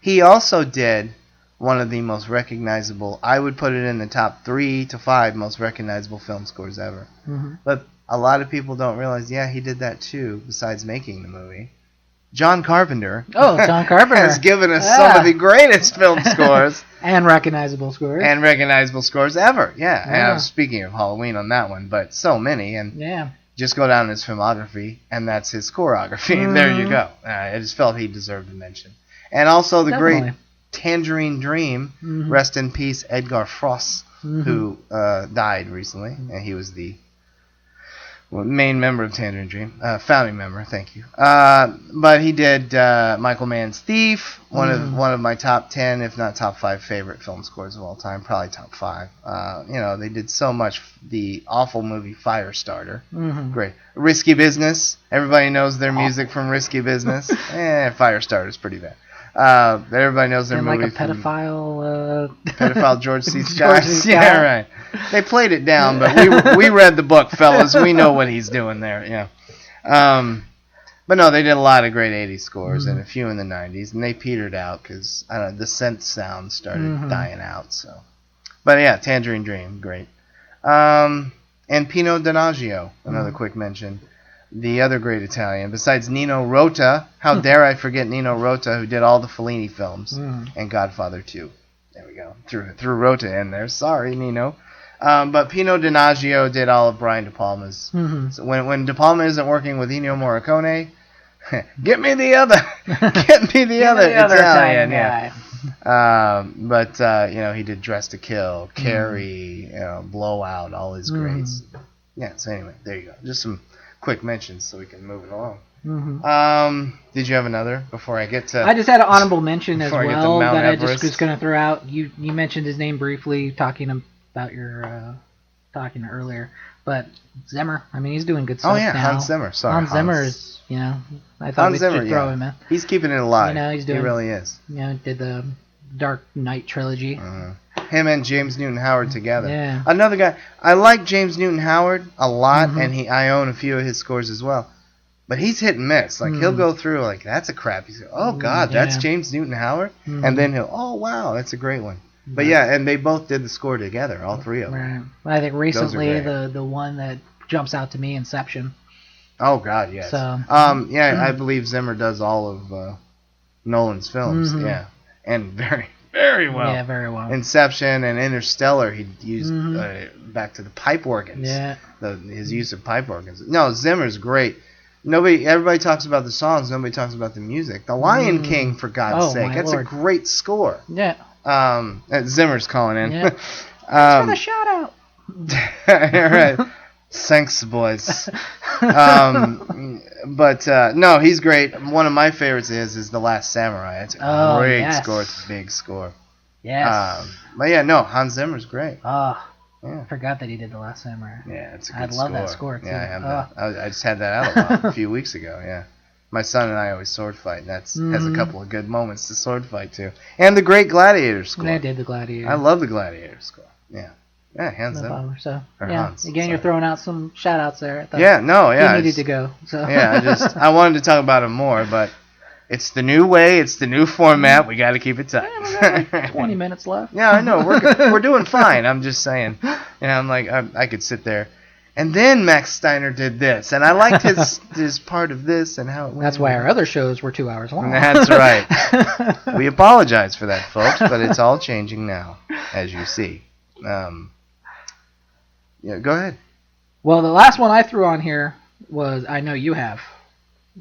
He also did one of the most recognizable, I would put it in the top 3 to 5 most recognizable film scores ever. But a lot of people don't realize, he did that too, besides making the movie. John Carpenter. Oh, John Carpenter has given us some of the greatest film scores. And recognizable scores. Ever. Yeah. And I was speaking of Halloween on that one, but so many. And just go down his filmography, and that's his scoreography. There you go. I just felt he deserved a mention. And also the great Tangerine Dream, rest in peace, Edgar Frost, who died recently, and he was the main member of Tangerine Dream, founding member. Thank you. But he did Michael Mann's Thief, one of my top 10, if not top 5 favorite film scores of all time, probably top 5. You know, they did so much. The awful movie Firestarter, great. Risky Business, everybody knows their music from Risky Business. Firestarter's pretty bad. Everybody knows their movie. Like a pedophile. Pedophile George C. Scott. Yeah, right. They played it down, but we read the book, fellas. We know what he's doing there. Yeah. But no, they did a lot of great 80s scores and a few in the 90s, and they petered out because the synth sound started dying out. So, but yeah, Tangerine Dream, great. And Pino Donaggio, another quick mention. The other great Italian, besides Nino Rota. How dare I forget Nino Rota, who did all the Fellini films and Godfather 2. There we go. Threw Rota in there. Sorry, Nino. But Pino Donaggio did all of Brian De Palma's. So when De Palma isn't working with Ennio Morricone, get me the other Italian guy. But you know, he did Dress to Kill, Carrie, Blowout, all his greats. Yeah. So anyway, there you go. Just some quick mentions so we can move it along. Did you have another before I get to... I just had an honorable mention as well that I just was going to throw out. You mentioned his name briefly talking about your talking earlier, but Zimmer, I mean, he's doing good stuff now. Hans Zimmer. Sorry, Hans Zimmer is, I thought we should throw him in. He's keeping it alive. He really is. Did the Dark Knight trilogy. Him and James Newton Howard together. Yeah. Another guy. I like James Newton Howard a lot, and I own a few of his scores as well. But he's hit and miss. Like he'll go through like, that's a crap. He's like, oh God, that's James Newton Howard, and then he'll, oh wow, that's a great one. But yeah, and they both did the score together, all three of them. Right. I think recently the one that jumps out to me, Inception. Oh God, yes. So I believe Zimmer does all of Nolan's films. Yeah, and very well. Yeah, very well. Inception and Interstellar, he used back to the pipe organs. Yeah. His use of pipe organs. No, Zimmer's great. Everybody talks about the songs. Nobody talks about the music. The Lion King, for God's sake, that's a great score. Yeah. Zimmer's calling in. Yeah. Got a shout out. All right. Thanks, boys. But no, he's great. One of my favorites is The Last Samurai. It's a great score. It's a big score. Yes. But yeah, no, Hans Zimmer's great. I forgot that he did The Last Samurai. Yeah, it's a good score. I love that score too. Yeah, I have that. I just had that out a few weeks ago. Yeah. My son and I always sword fight. And has a couple of good moments to sword fight too. And the great Gladiator score. I did the Gladiator. I love the Gladiator score. Yeah. Yeah, Hans Zimmer. So, Hans, again, you're throwing out some shout-outs there. He needed to go. So. Yeah, I wanted to talk about him more, but it's the new way, it's the new format. We got to keep it tight. Yeah, we got 20 minutes left. Yeah, I know. We're doing fine. I'm just saying. I'm like, I could sit there. And then Max Steiner did this, and I liked his part of this and how it went. That's why our other shows were 2 hours long. That's right. We apologize for that, folks, but it's all changing now, as you see. Yeah, go ahead. Well, the last one I threw on here was I Know You Have,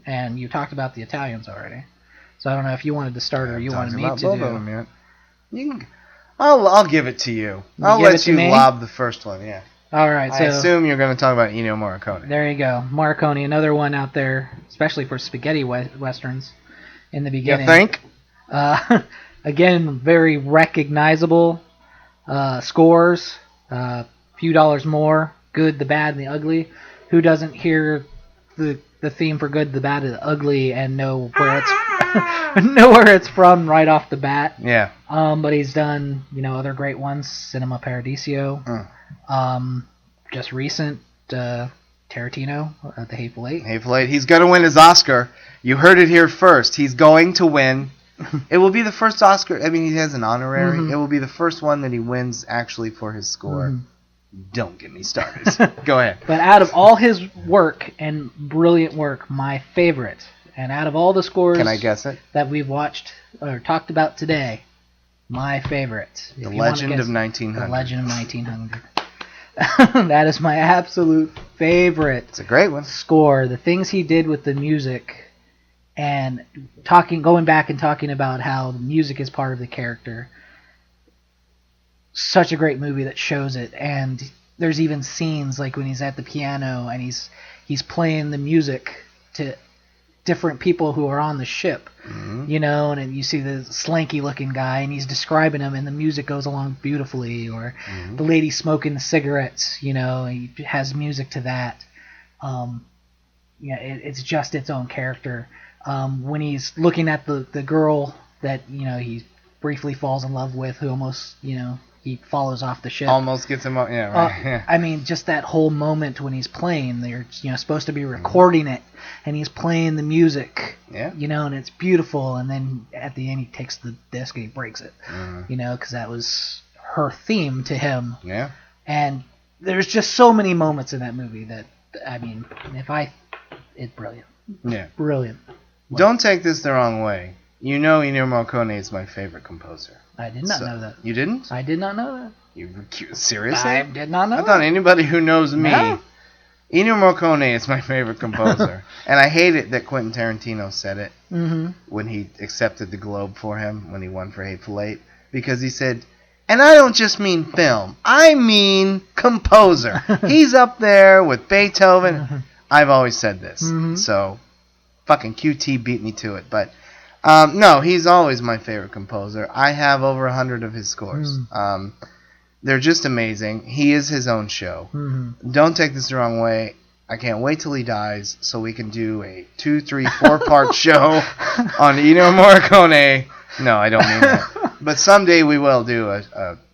and you talked about the Italians already. So I don't know if you wanted to start or you wanted me to both do. Of them, man. You can. I'll give it to you. I'll give let it to you me? lob the first one. Yeah. All right. So I assume you're going to talk about Ennio Morricone. there you go, Morricone, another one out there, especially for spaghetti westerns. In the beginning. You think? Again, very recognizable scores. Few dollars more. Good, the bad, and the ugly. Who doesn't hear the theme for Good, the Bad, and the Ugly and know where it's from right off the bat? Yeah. But he's done other great ones. Cinema Paradiso. Just recent. Tarantino, The Hateful Eight. Hateful Eight. He's going to win his Oscar. You heard it here first. He's going to win. It will be the first Oscar. I mean, he has an honorary. It will be the first one that he wins actually for his score. Don't get me started. Go ahead. But out of all his work and brilliant work, my favorite, and out of all the scores Can I guess it? that we've watched or talked about today, my favorite. The Legend of 1900. The Legend of 1900. That is my absolute favorite. It's a great one. Score. The things he did with the music, and going back and talking about how the music is part of the character. Such a great movie that shows it, and there's even scenes like when he's at the piano and he's playing the music to different people who are on the ship, and then you see the slanky looking guy and he's describing him and the music goes along beautifully, or the lady smoking the cigarettes, he has music to that. It's just its own character. When he's looking at the girl that he briefly falls in love with, who almost he follows off the ship. Almost gets him up. Yeah, right. Yeah. I mean, just that whole moment when he's playing, they're supposed to be recording it, and he's playing the music. Yeah. And it's beautiful. And then at the end, he takes the disc and he breaks it. Because that was her theme to him. Yeah. And there's just so many moments in that movie that it's brilliant. Yeah. Brilliant. Don't take this the wrong way. Ennio Morricone is my favorite composer. I did not know that. You didn't? I did not know that. Seriously? I did not know I thought anybody who knows me... No. Ennio Morricone is my favorite composer. And I hate it that Quentin Tarantino said it when he accepted the Globe for him, when he won for Hateful Eight. Because he said, and I don't just mean film, I mean composer. He's up there with Beethoven. I've always said this. So, fucking QT beat me to it. But... no, he's always my favorite composer. I have over 100 of his scores. They're just amazing. He is his own show. Don't take this the wrong way. I can't wait till he dies so we can do a 2, 3, 4-part show on Ennio Morricone. No, I don't mean that. But someday we will do a 2,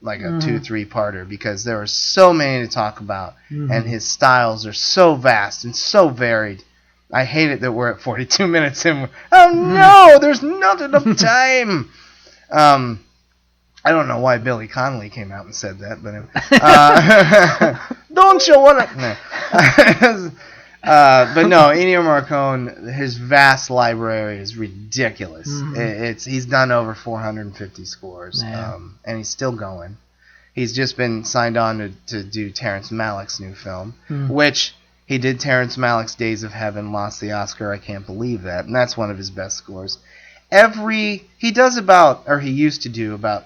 3-parter because there are so many to talk about, and his styles are so vast and so varied. I hate it that we're at 42 minutes and no, there's not enough time. I don't know why Billy Connolly came out and said that, but don't you want to? No. But no, Ennio Morricone, his vast library is ridiculous. He's done over 450 scores, and he's still going. He's just been signed on to do Terrence Malick's new film, which... He did Terrence Malick's Days of Heaven, lost the Oscar. I can't believe that. And that's one of his best scores. He used to do about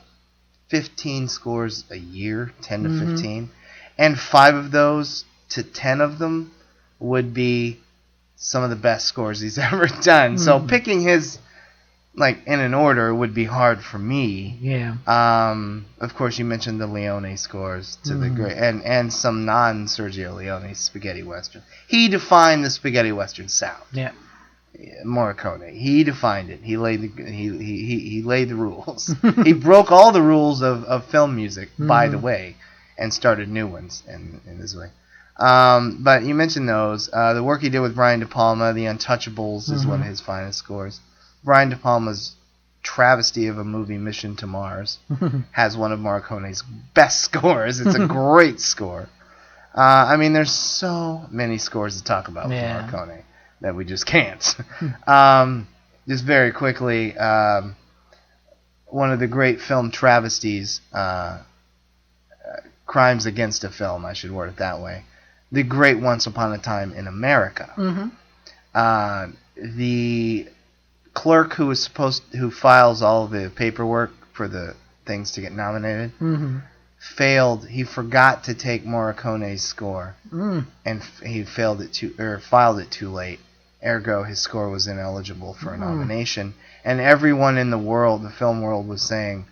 15 scores a year, 10 to 15. And 5 of those to 10 of them would be some of the best scores he's ever done. So picking his, in an order would be hard for me. Yeah. Of course, you mentioned the Leone scores to the great, and some non-Sergio Leone spaghetti western. He defined the spaghetti western sound. Yeah. Morricone. He defined it. He laid the rules. He broke all the rules of film music, by the way, and started new ones in this way. But you mentioned those. The work he did with Brian De Palma, The Untouchables, is one of his finest scores. Brian De Palma's travesty of a movie, Mission to Mars, has one of Morricone's best scores. It's a great score. There's so many scores to talk about with Morricone that we just can't. Just very quickly, one of the great film travesties, crimes against a film, I should word it that way. The great Once Upon a Time in America. The clerk who files all the paperwork for the things to get nominated failed. He forgot to take Morricone's score, and he filed it too late. Ergo, his score was ineligible for a nomination. And everyone in the film world, was saying,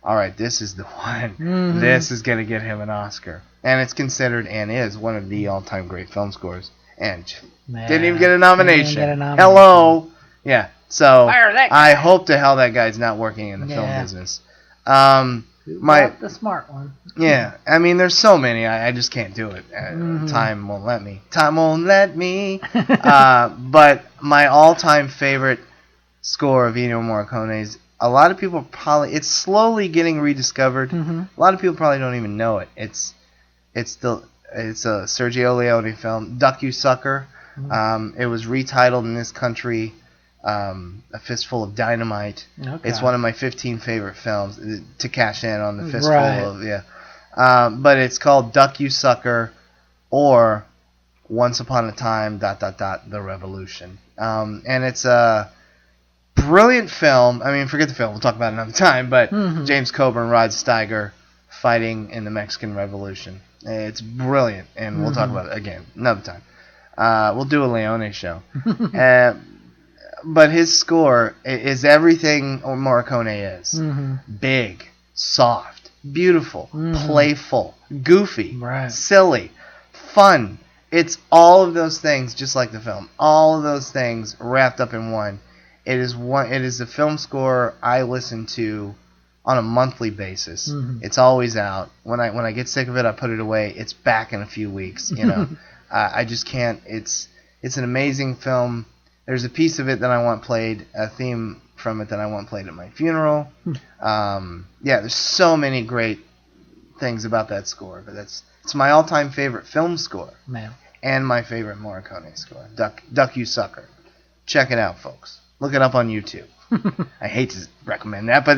"All right, this is the one. This is going to get him an Oscar." And it's considered and is one of the all-time great film scores. And didn't even get a nomination. Hello. Yeah. So I hope to hell that guy's not working in the film business. The smart one. Yeah, I mean, there's so many. I just can't do it. Time won't let me. Time won't let me. But my all-time favorite score of Ennio Morricone's, a lot of people it's slowly getting rediscovered. A lot of people probably don't even know it. It's a Sergio Leone film, Duck You Sucker. It was retitled in this country A Fistful of Dynamite. Okay. It's one of my 15 favorite films to cash in on the Fistful of, but it's called Duck You Sucker, or Once Upon a Time, ... The Revolution. And it's a brilliant film. I mean, forget the film. We'll talk about it another time. But James Coburn, Rod Steiger fighting in the Mexican Revolution. It's brilliant, and we'll talk about it again another time. We'll do a Leone show. But his score is everything Morricone is. Big, soft, beautiful, playful, goofy, silly, fun. It's all of those things, just like the film. All of those things wrapped up in one. It is a film score I listen to on a monthly basis. It's always out. When I get sick of it, I put it away. It's back in a few weeks. You know, I just can't. It's an amazing film. There's a piece of it that I want played, a theme from it that I want played at my funeral. There's so many great things about that score, but it's my all-time favorite film score, and my favorite Morricone score, Duck You Sucker. Check it out, folks. Look it up on YouTube. I hate to recommend that, but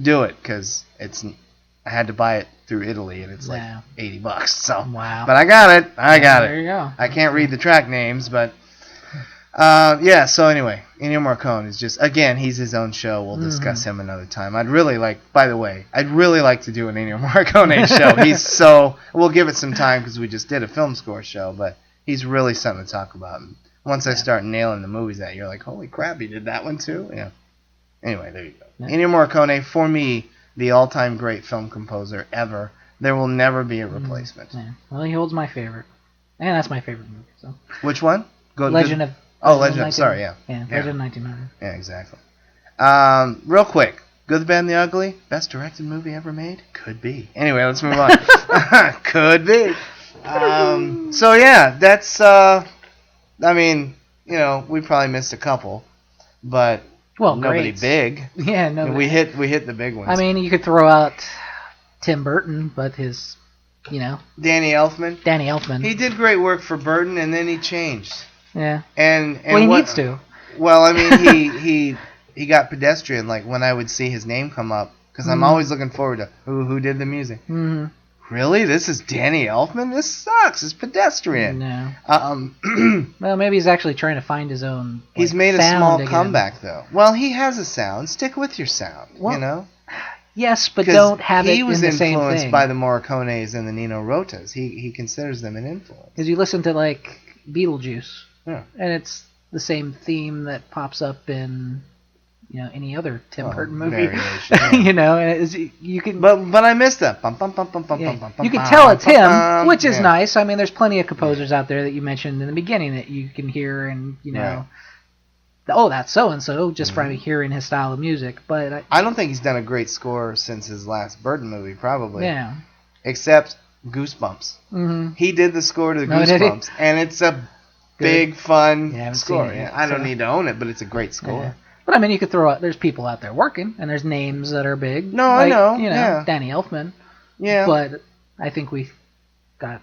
do it, because I had to buy it through Italy, and it's like $80. So, but I got it. There you go. I can't read the track names, but. So anyway, Ennio Morricone is just, again, he's his own show. We'll discuss him another time. I'd really like to do an Ennio Morricone show. We'll give it some time because we just did a film score show, but he's really something to talk about. And once I start nailing the movies that you're like, holy crap, he did that one too? Yeah. Anyway, there you go. Yeah. Ennio Morricone, for me, the all-time great film composer ever. There will never be a replacement. Yeah. Well, he holds my favorite. And that's my favorite movie. So. Which one? Legend of... Legend of... Sorry, yeah. Yeah, Legend of 1900. Yeah, exactly. Real quick. Good, the Bad, and the Ugly? Best directed movie ever made? Could be. Anyway, let's move on. Could be. That's... I mean, we probably missed a couple, but nobody big. Yeah, no. We hit the big ones. I mean, you could throw out Tim Burton, but his, Danny Elfman. He did great work for Burton, and then he changed. Yeah. And he needs to. Well, I mean, he got pedestrian. Like when I would see his name come up, because I'm always looking forward to who did the music. Mm-hmm. Really, this is Danny Elfman? This sucks. It's pedestrian. No. Well, maybe he's actually trying to find his own. He's made a small comeback though. Well, he has a sound. Stick with your sound. Well, Yes, but don't have it in the same thing. He was influenced by the Morricones and the Nino Rotas. He considers them an influence. Because you listen to like Beetlejuice. Yeah. And it's the same theme that pops up in, any other Tim Burton movie. Variation, you can. But I missed that. You can tell it's him, which is nice. I mean, there's plenty of composers out there that you mentioned in the beginning that you can hear, and that's so and so just from hearing his style of music. But I don't think he's done a great score since his last Burton movie, probably. Yeah. Except Goosebumps. Mm-hmm. He did the score to the Goosebumps, and it's a big, fun score. I don't need to own it, but it's a great score. Yeah. But I mean, you could throw out. There's people out there working, and there's names that are big. No, I know. Danny Elfman. Yeah. But I think we got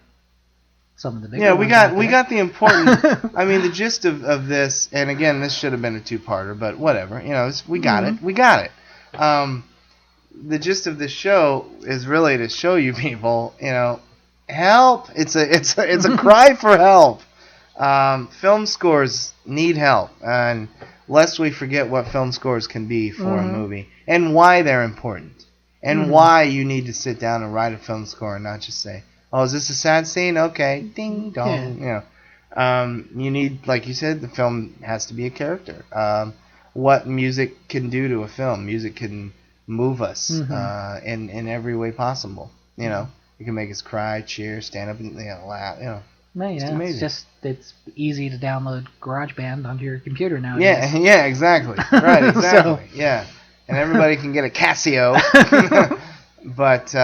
some of the big. Yeah, we got the important. I mean, the gist of this, and again, this should have been a two-parter, but whatever. We got it. We got it. The gist of this show is really to show you people, help. It's a cry for help. Film scores need help, and lest we forget what film scores can be for a movie and why they're important and why you need to sit down and write a film score and not just say, "Oh, is this a sad scene? Okay, ding dong." You need, like you said, the film has to be a character. What music can do to a film? Music can move us in every way possible. It can make us cry, cheer, stand up, and laugh. It's amazing. It's easy to download GarageBand onto your computer nowadays. Yeah, exactly. Right, exactly. Yeah, and everybody can get a Casio. But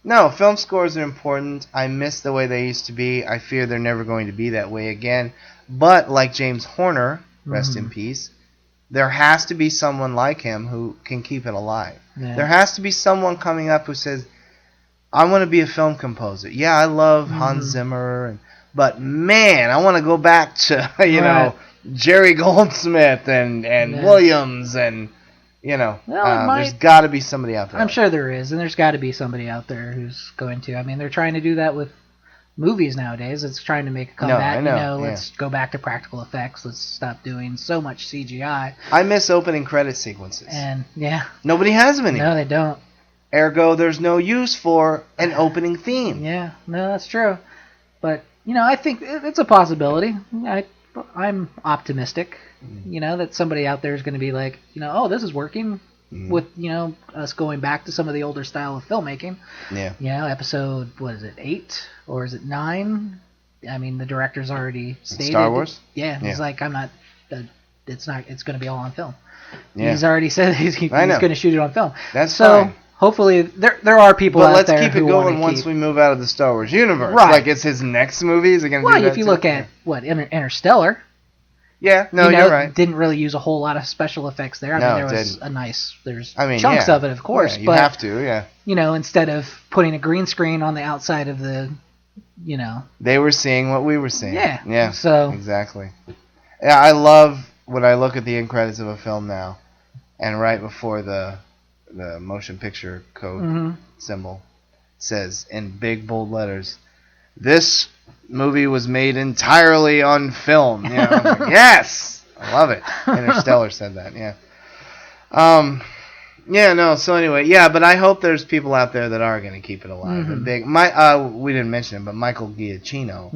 no, film scores are important. I miss the way they used to be. I fear they're never going to be that way again. But like James Horner, rest in peace, there has to be someone like him who can keep it alive. Yeah. There has to be someone coming up who says, I want to be a film composer. Yeah, I love Hans Zimmer, but man, I want to go back to Jerry Goldsmith and Williams and there's got to be somebody out there. I'm sure there is, and there's got to be somebody out there who's going to. I mean, they're trying to do that with movies nowadays. It's trying to make a comeback. Let's go back to practical effects. Let's stop doing so much CGI. I miss opening credit sequences. And nobody has them anymore. No, they don't. Ergo, there's no use for an opening theme. Yeah, no, that's true. But, I think it's a possibility. I'm optimistic, that somebody out there is going to be like, this is working with, us going back to some of the older style of filmmaking. Yeah. Episode, 8 or is it 9? I mean, the director's already stated. Star Wars? Yeah, he's like, it's going to be all on film. Yeah. He's already said he's going to shoot it on film. That's fine. Hopefully, there are people out there who let's keep it going once we move out of the Star Wars universe. Right. Like, it's his next movie? Is it going to do that if you look at, Interstellar. Yeah, no, you're right. Didn't really use a whole lot of special effects there. There was there's chunks of it, of course. Yeah, you have to, instead of putting a green screen on the outside of the, They were seeing what we were seeing. Yeah. So. Exactly. Yeah, I love when I look at the end credits of a film now, and right before the motion picture code symbol says in big bold letters, "This movie was made entirely on film." I'm like, yes, I love it. Interstellar said that. So anyway, but I hope there's people out there that are going to keep it alive and big. We didn't mention him, but Michael Giacchino,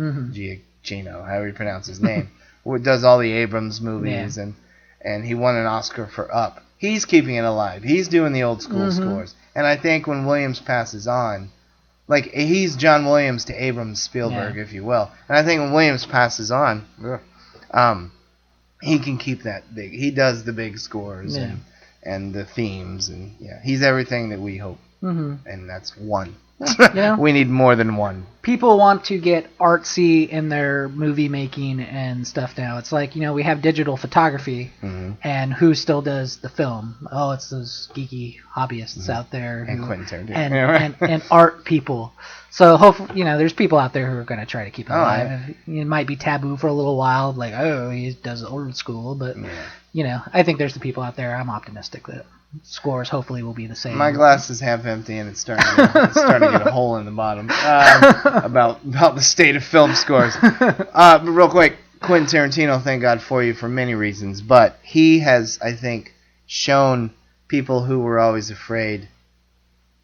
however you pronounce his name, who does all the Abrams movies, and he won an Oscar for Up. He's keeping it alive. He's doing the old school scores. And I think when Williams passes on, like, he's John Williams to Abrams Spielberg, if you will. And I think when Williams passes on, he can keep that big. He does the big scores and the themes. And he's everything that we hope. And that's one. We need more than one. People want to get artsy in their movie making and stuff now. It's like, we have digital photography, and who still does the film? Oh, it's those geeky hobbyists out there. And Quentin Tarantino. And art people. So, hopefully, there's people out there who are going to try to keep it alive. It might be taboo for a little while, like, oh, he does old school, but, I think there's the people out there. I'm optimistic that scores hopefully will be the same. My glass is half empty and it's starting to get a hole in the bottom about the state of film scores. But real quick, Quentin Tarantino, thank God for you for many reasons, but he has, I think, shown people who were always afraid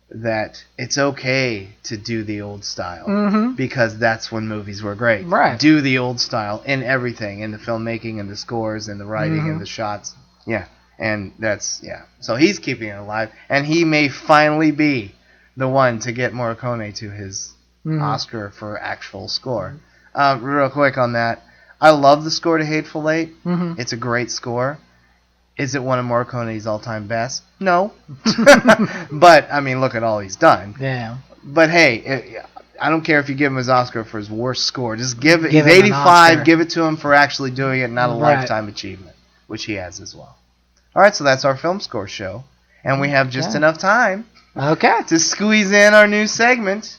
that it's okay to do the old style because that's when movies were great. Right. Do the old style in everything, in the filmmaking and the scores and the writing and the shots. Yeah. And that's, so he's keeping it alive. And he may finally be the one to get Morricone to his Oscar for actual score. Real quick on that, I love the score to Hateful Eight. It's a great score. Is it one of Morricone's all-time best? No. But, I mean, look at all he's done. Yeah. But, hey, I don't care if you give him his Oscar for his worst score. Just give it. He's 85. Give it to him for actually doing it, not a lifetime achievement, which he has as well. All right, so that's our film score show, and we have just enough time to squeeze in our new segment.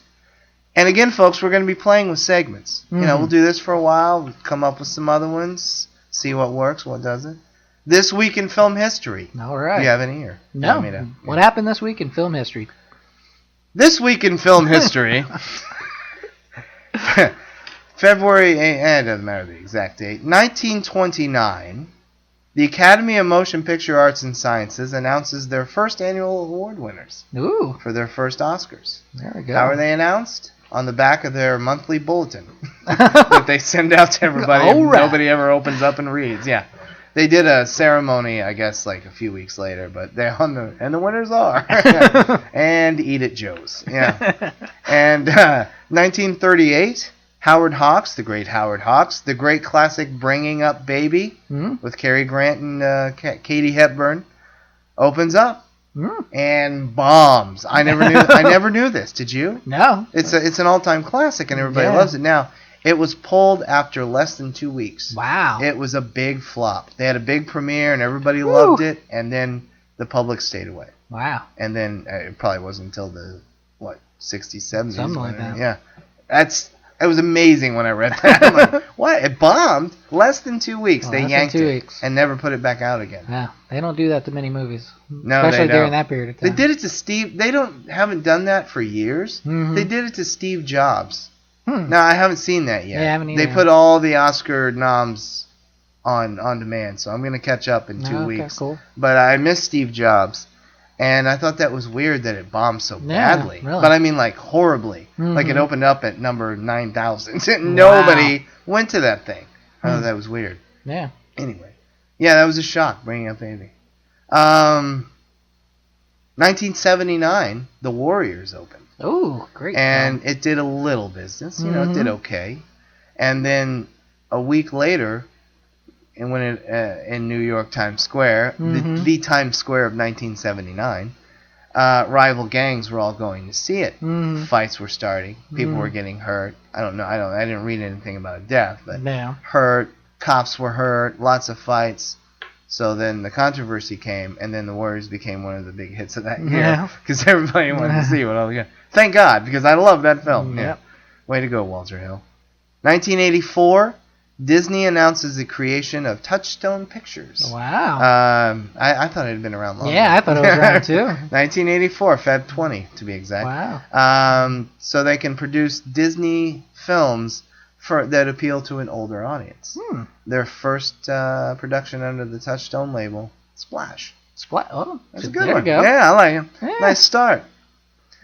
And again, folks, we're going to be playing with segments. We'll do this for a while, we'll come up with some other ones, see what works, what doesn't. This week in film history. All right. Do you have any here? No. What happened this week in film history? This week in film history, February, it doesn't matter the exact date, 1929. The Academy of Motion Picture Arts and Sciences announces their first annual award winners Ooh. for their first Oscars. There we go. How are they announced? On the back of their monthly bulletin that they send out to everybody and nobody ever opens up and reads. Yeah. They did a ceremony, I guess, like a few weeks later, but they're on and the winners are. And Eat It Joe's. Yeah. And 1938, Howard Hawks, the great Howard Hawks, the great classic Bringing Up Baby with Cary Grant and Katie Hepburn, opens up. And bombs. I never knew this. Did you? No. It's an all-time classic, and everybody loves it now. It was pulled after less than 2 weeks. Wow. It was a big flop. They had a big premiere, and everybody loved it, and then the public stayed away. Wow. And then it probably wasn't until the 60s, 70s. Something like that. Yeah. It was amazing when I read that. I'm like, what? It bombed? Less than 2 weeks. They yanked it and never put it back out again. Yeah, they don't do that to many movies. No, especially they don't. during that period of time. They did it to Steve. They haven't done that for years. Mm-hmm. They did it to Steve Jobs. No, I haven't seen that yet. Yeah, I haven't either. They put all the Oscar noms on demand, so I'm going to catch up in 2 weeks. Cool. But I missed Steve Jobs, and I thought that was weird that it bombed so badly. Really? But I mean, like, horribly. Mm-hmm. Like, it opened up at number 9,000. Nobody went to that thing. I thought that was weird. Yeah. Anyway. Yeah, that was a shock, Bringing Up Baby. 1979, The Warriors opened. Oh, great. And it did a little business. You know, it did okay. And then a week later, and when in New York Times Square, the Times Square of 1979, rival gangs were all going to see it. Fights were starting. People were getting hurt. I don't know. I didn't read anything about a death, but hurt. Cops were hurt. Lots of fights. So then the controversy came, and then The Warriors became one of the big hits of that year because everybody wanted to see what all the. Thank God, because I love that film. Yeah. Way to go, Walter Hill. 1984, Disney announces the creation of Touchstone Pictures. Wow. I thought it had been around longer. Yeah, I thought it was around too. 1984, Feb 20 to be exact. Wow. So they can produce Disney films that appeal to an older audience. Their first production under the Touchstone label, Splash. Oh, that's a good one. There you go. Yeah, I like it. Yeah. Nice start.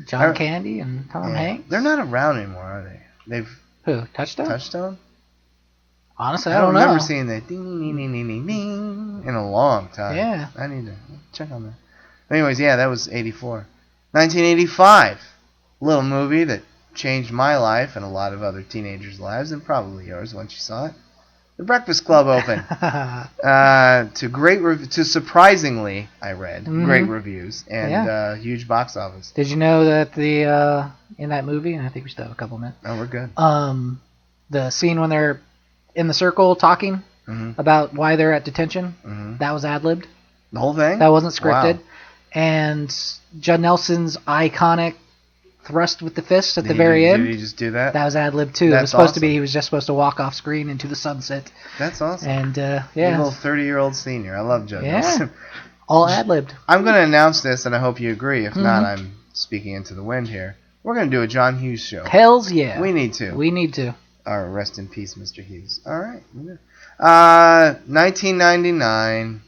John Candy and Tom Hanks. They're not around anymore, are they? Who? Touchstone? Touchstone? Honestly, I don't know. I remember seeing that ding, ding, ding, ding, ding, ding in a long time. Yeah. I need to check on that. But anyways, yeah, that was 84. 1985. Little movie that changed my life and a lot of other teenagers' lives, and probably yours once you saw it. The Breakfast Club opened. To surprisingly, I read, great reviews and huge box office. Did you know that in that movie, and I think we still have a couple minutes. Oh, we're good. The scene when they're in the circle talking about why they're at detention, that was ad-libbed. The whole thing? That wasn't scripted. Wow. And Judd Nelson's iconic thrust with the fist at the very end. Did he just do that? That was ad-libbed too. It was supposed to be, he was just supposed to walk off screen into the sunset. That's awesome. And Little 30-year-old senior. I love Judd Nelson. All ad-libbed. I'm going to announce this, and I hope you agree. If not, I'm speaking into the wind here. We're going to do a John Hughes show. Hells yeah. We need to. Rest in peace, Mr. Hughes. All right. 1999.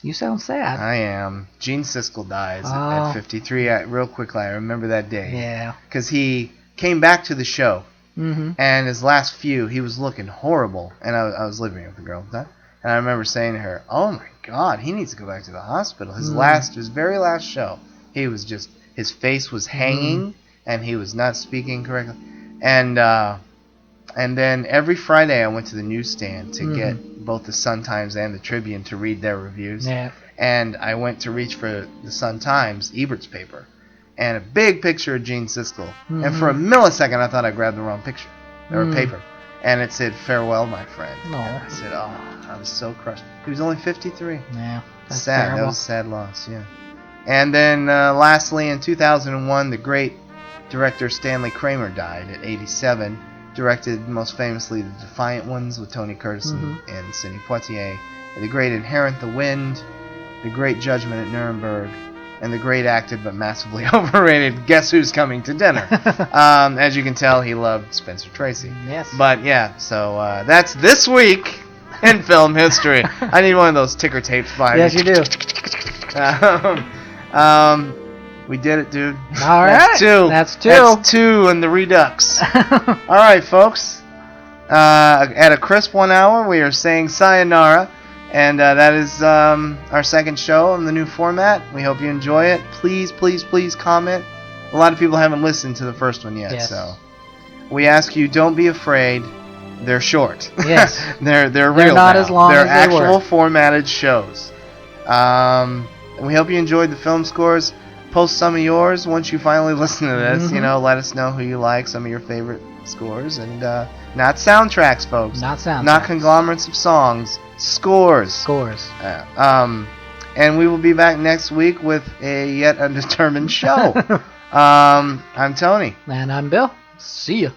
You sound sad. I am. Gene Siskel dies at 53. Real quickly, I remember that day. Yeah. Because he came back to the show, and his last few, he was looking horrible. And I was living with a girl at the time, and I remember saying to her, "Oh my God, he needs to go back to the hospital." His very last show, he was just, his face was hanging, and he was not speaking correctly. And then every Friday I went to the newsstand to get both the Sun-Times and the Tribune to read their reviews. Yeah. And I went to reach for the Sun-Times, Ebert's paper, and a big picture of Gene Siskel. And for a millisecond I thought I grabbed the wrong picture, or paper. And it said, "Farewell, my friend." No. And I said, oh, I was so crushed. He was only 53. Yeah. That's sad. terrible. That was a sad loss, yeah. And then lastly, in 2001, the great director Stanley Kramer died at 87. Directed most famously The Defiant Ones with Tony Curtis and Sidney Poitier, The Great Inherent, The Wind, The Great Judgment at Nuremberg, and the great acted but massively overrated Guess Who's Coming to Dinner. As you can tell, he loved Spencer Tracy. Yes. But yeah, so that's this week in film history. I need one of those ticker tapes by Yes, me. you do. We did it, dude. All right. That's two. That's two. That's two in the Redux. All right, folks. At a crisp 1 hour, we are saying sayonara. And that is our second show in the new format. We hope you enjoy it. Please, please, please comment. A lot of people haven't listened to the first one yet, Yes. so we ask you, don't be afraid. They're short. Yes. they're real. They're not now. as long They're as they actual were. formatted shows. And we hope you enjoyed the film scores. Post some of yours once you finally listen to this. Mm-hmm. You know, let us know who you like, some of your favorite scores, and not soundtracks, folks. Not soundtracks. Not conglomerates of songs. Scores. Scores. And we will be back next week with a yet undetermined show. I'm Tony. And I'm Bill. See ya.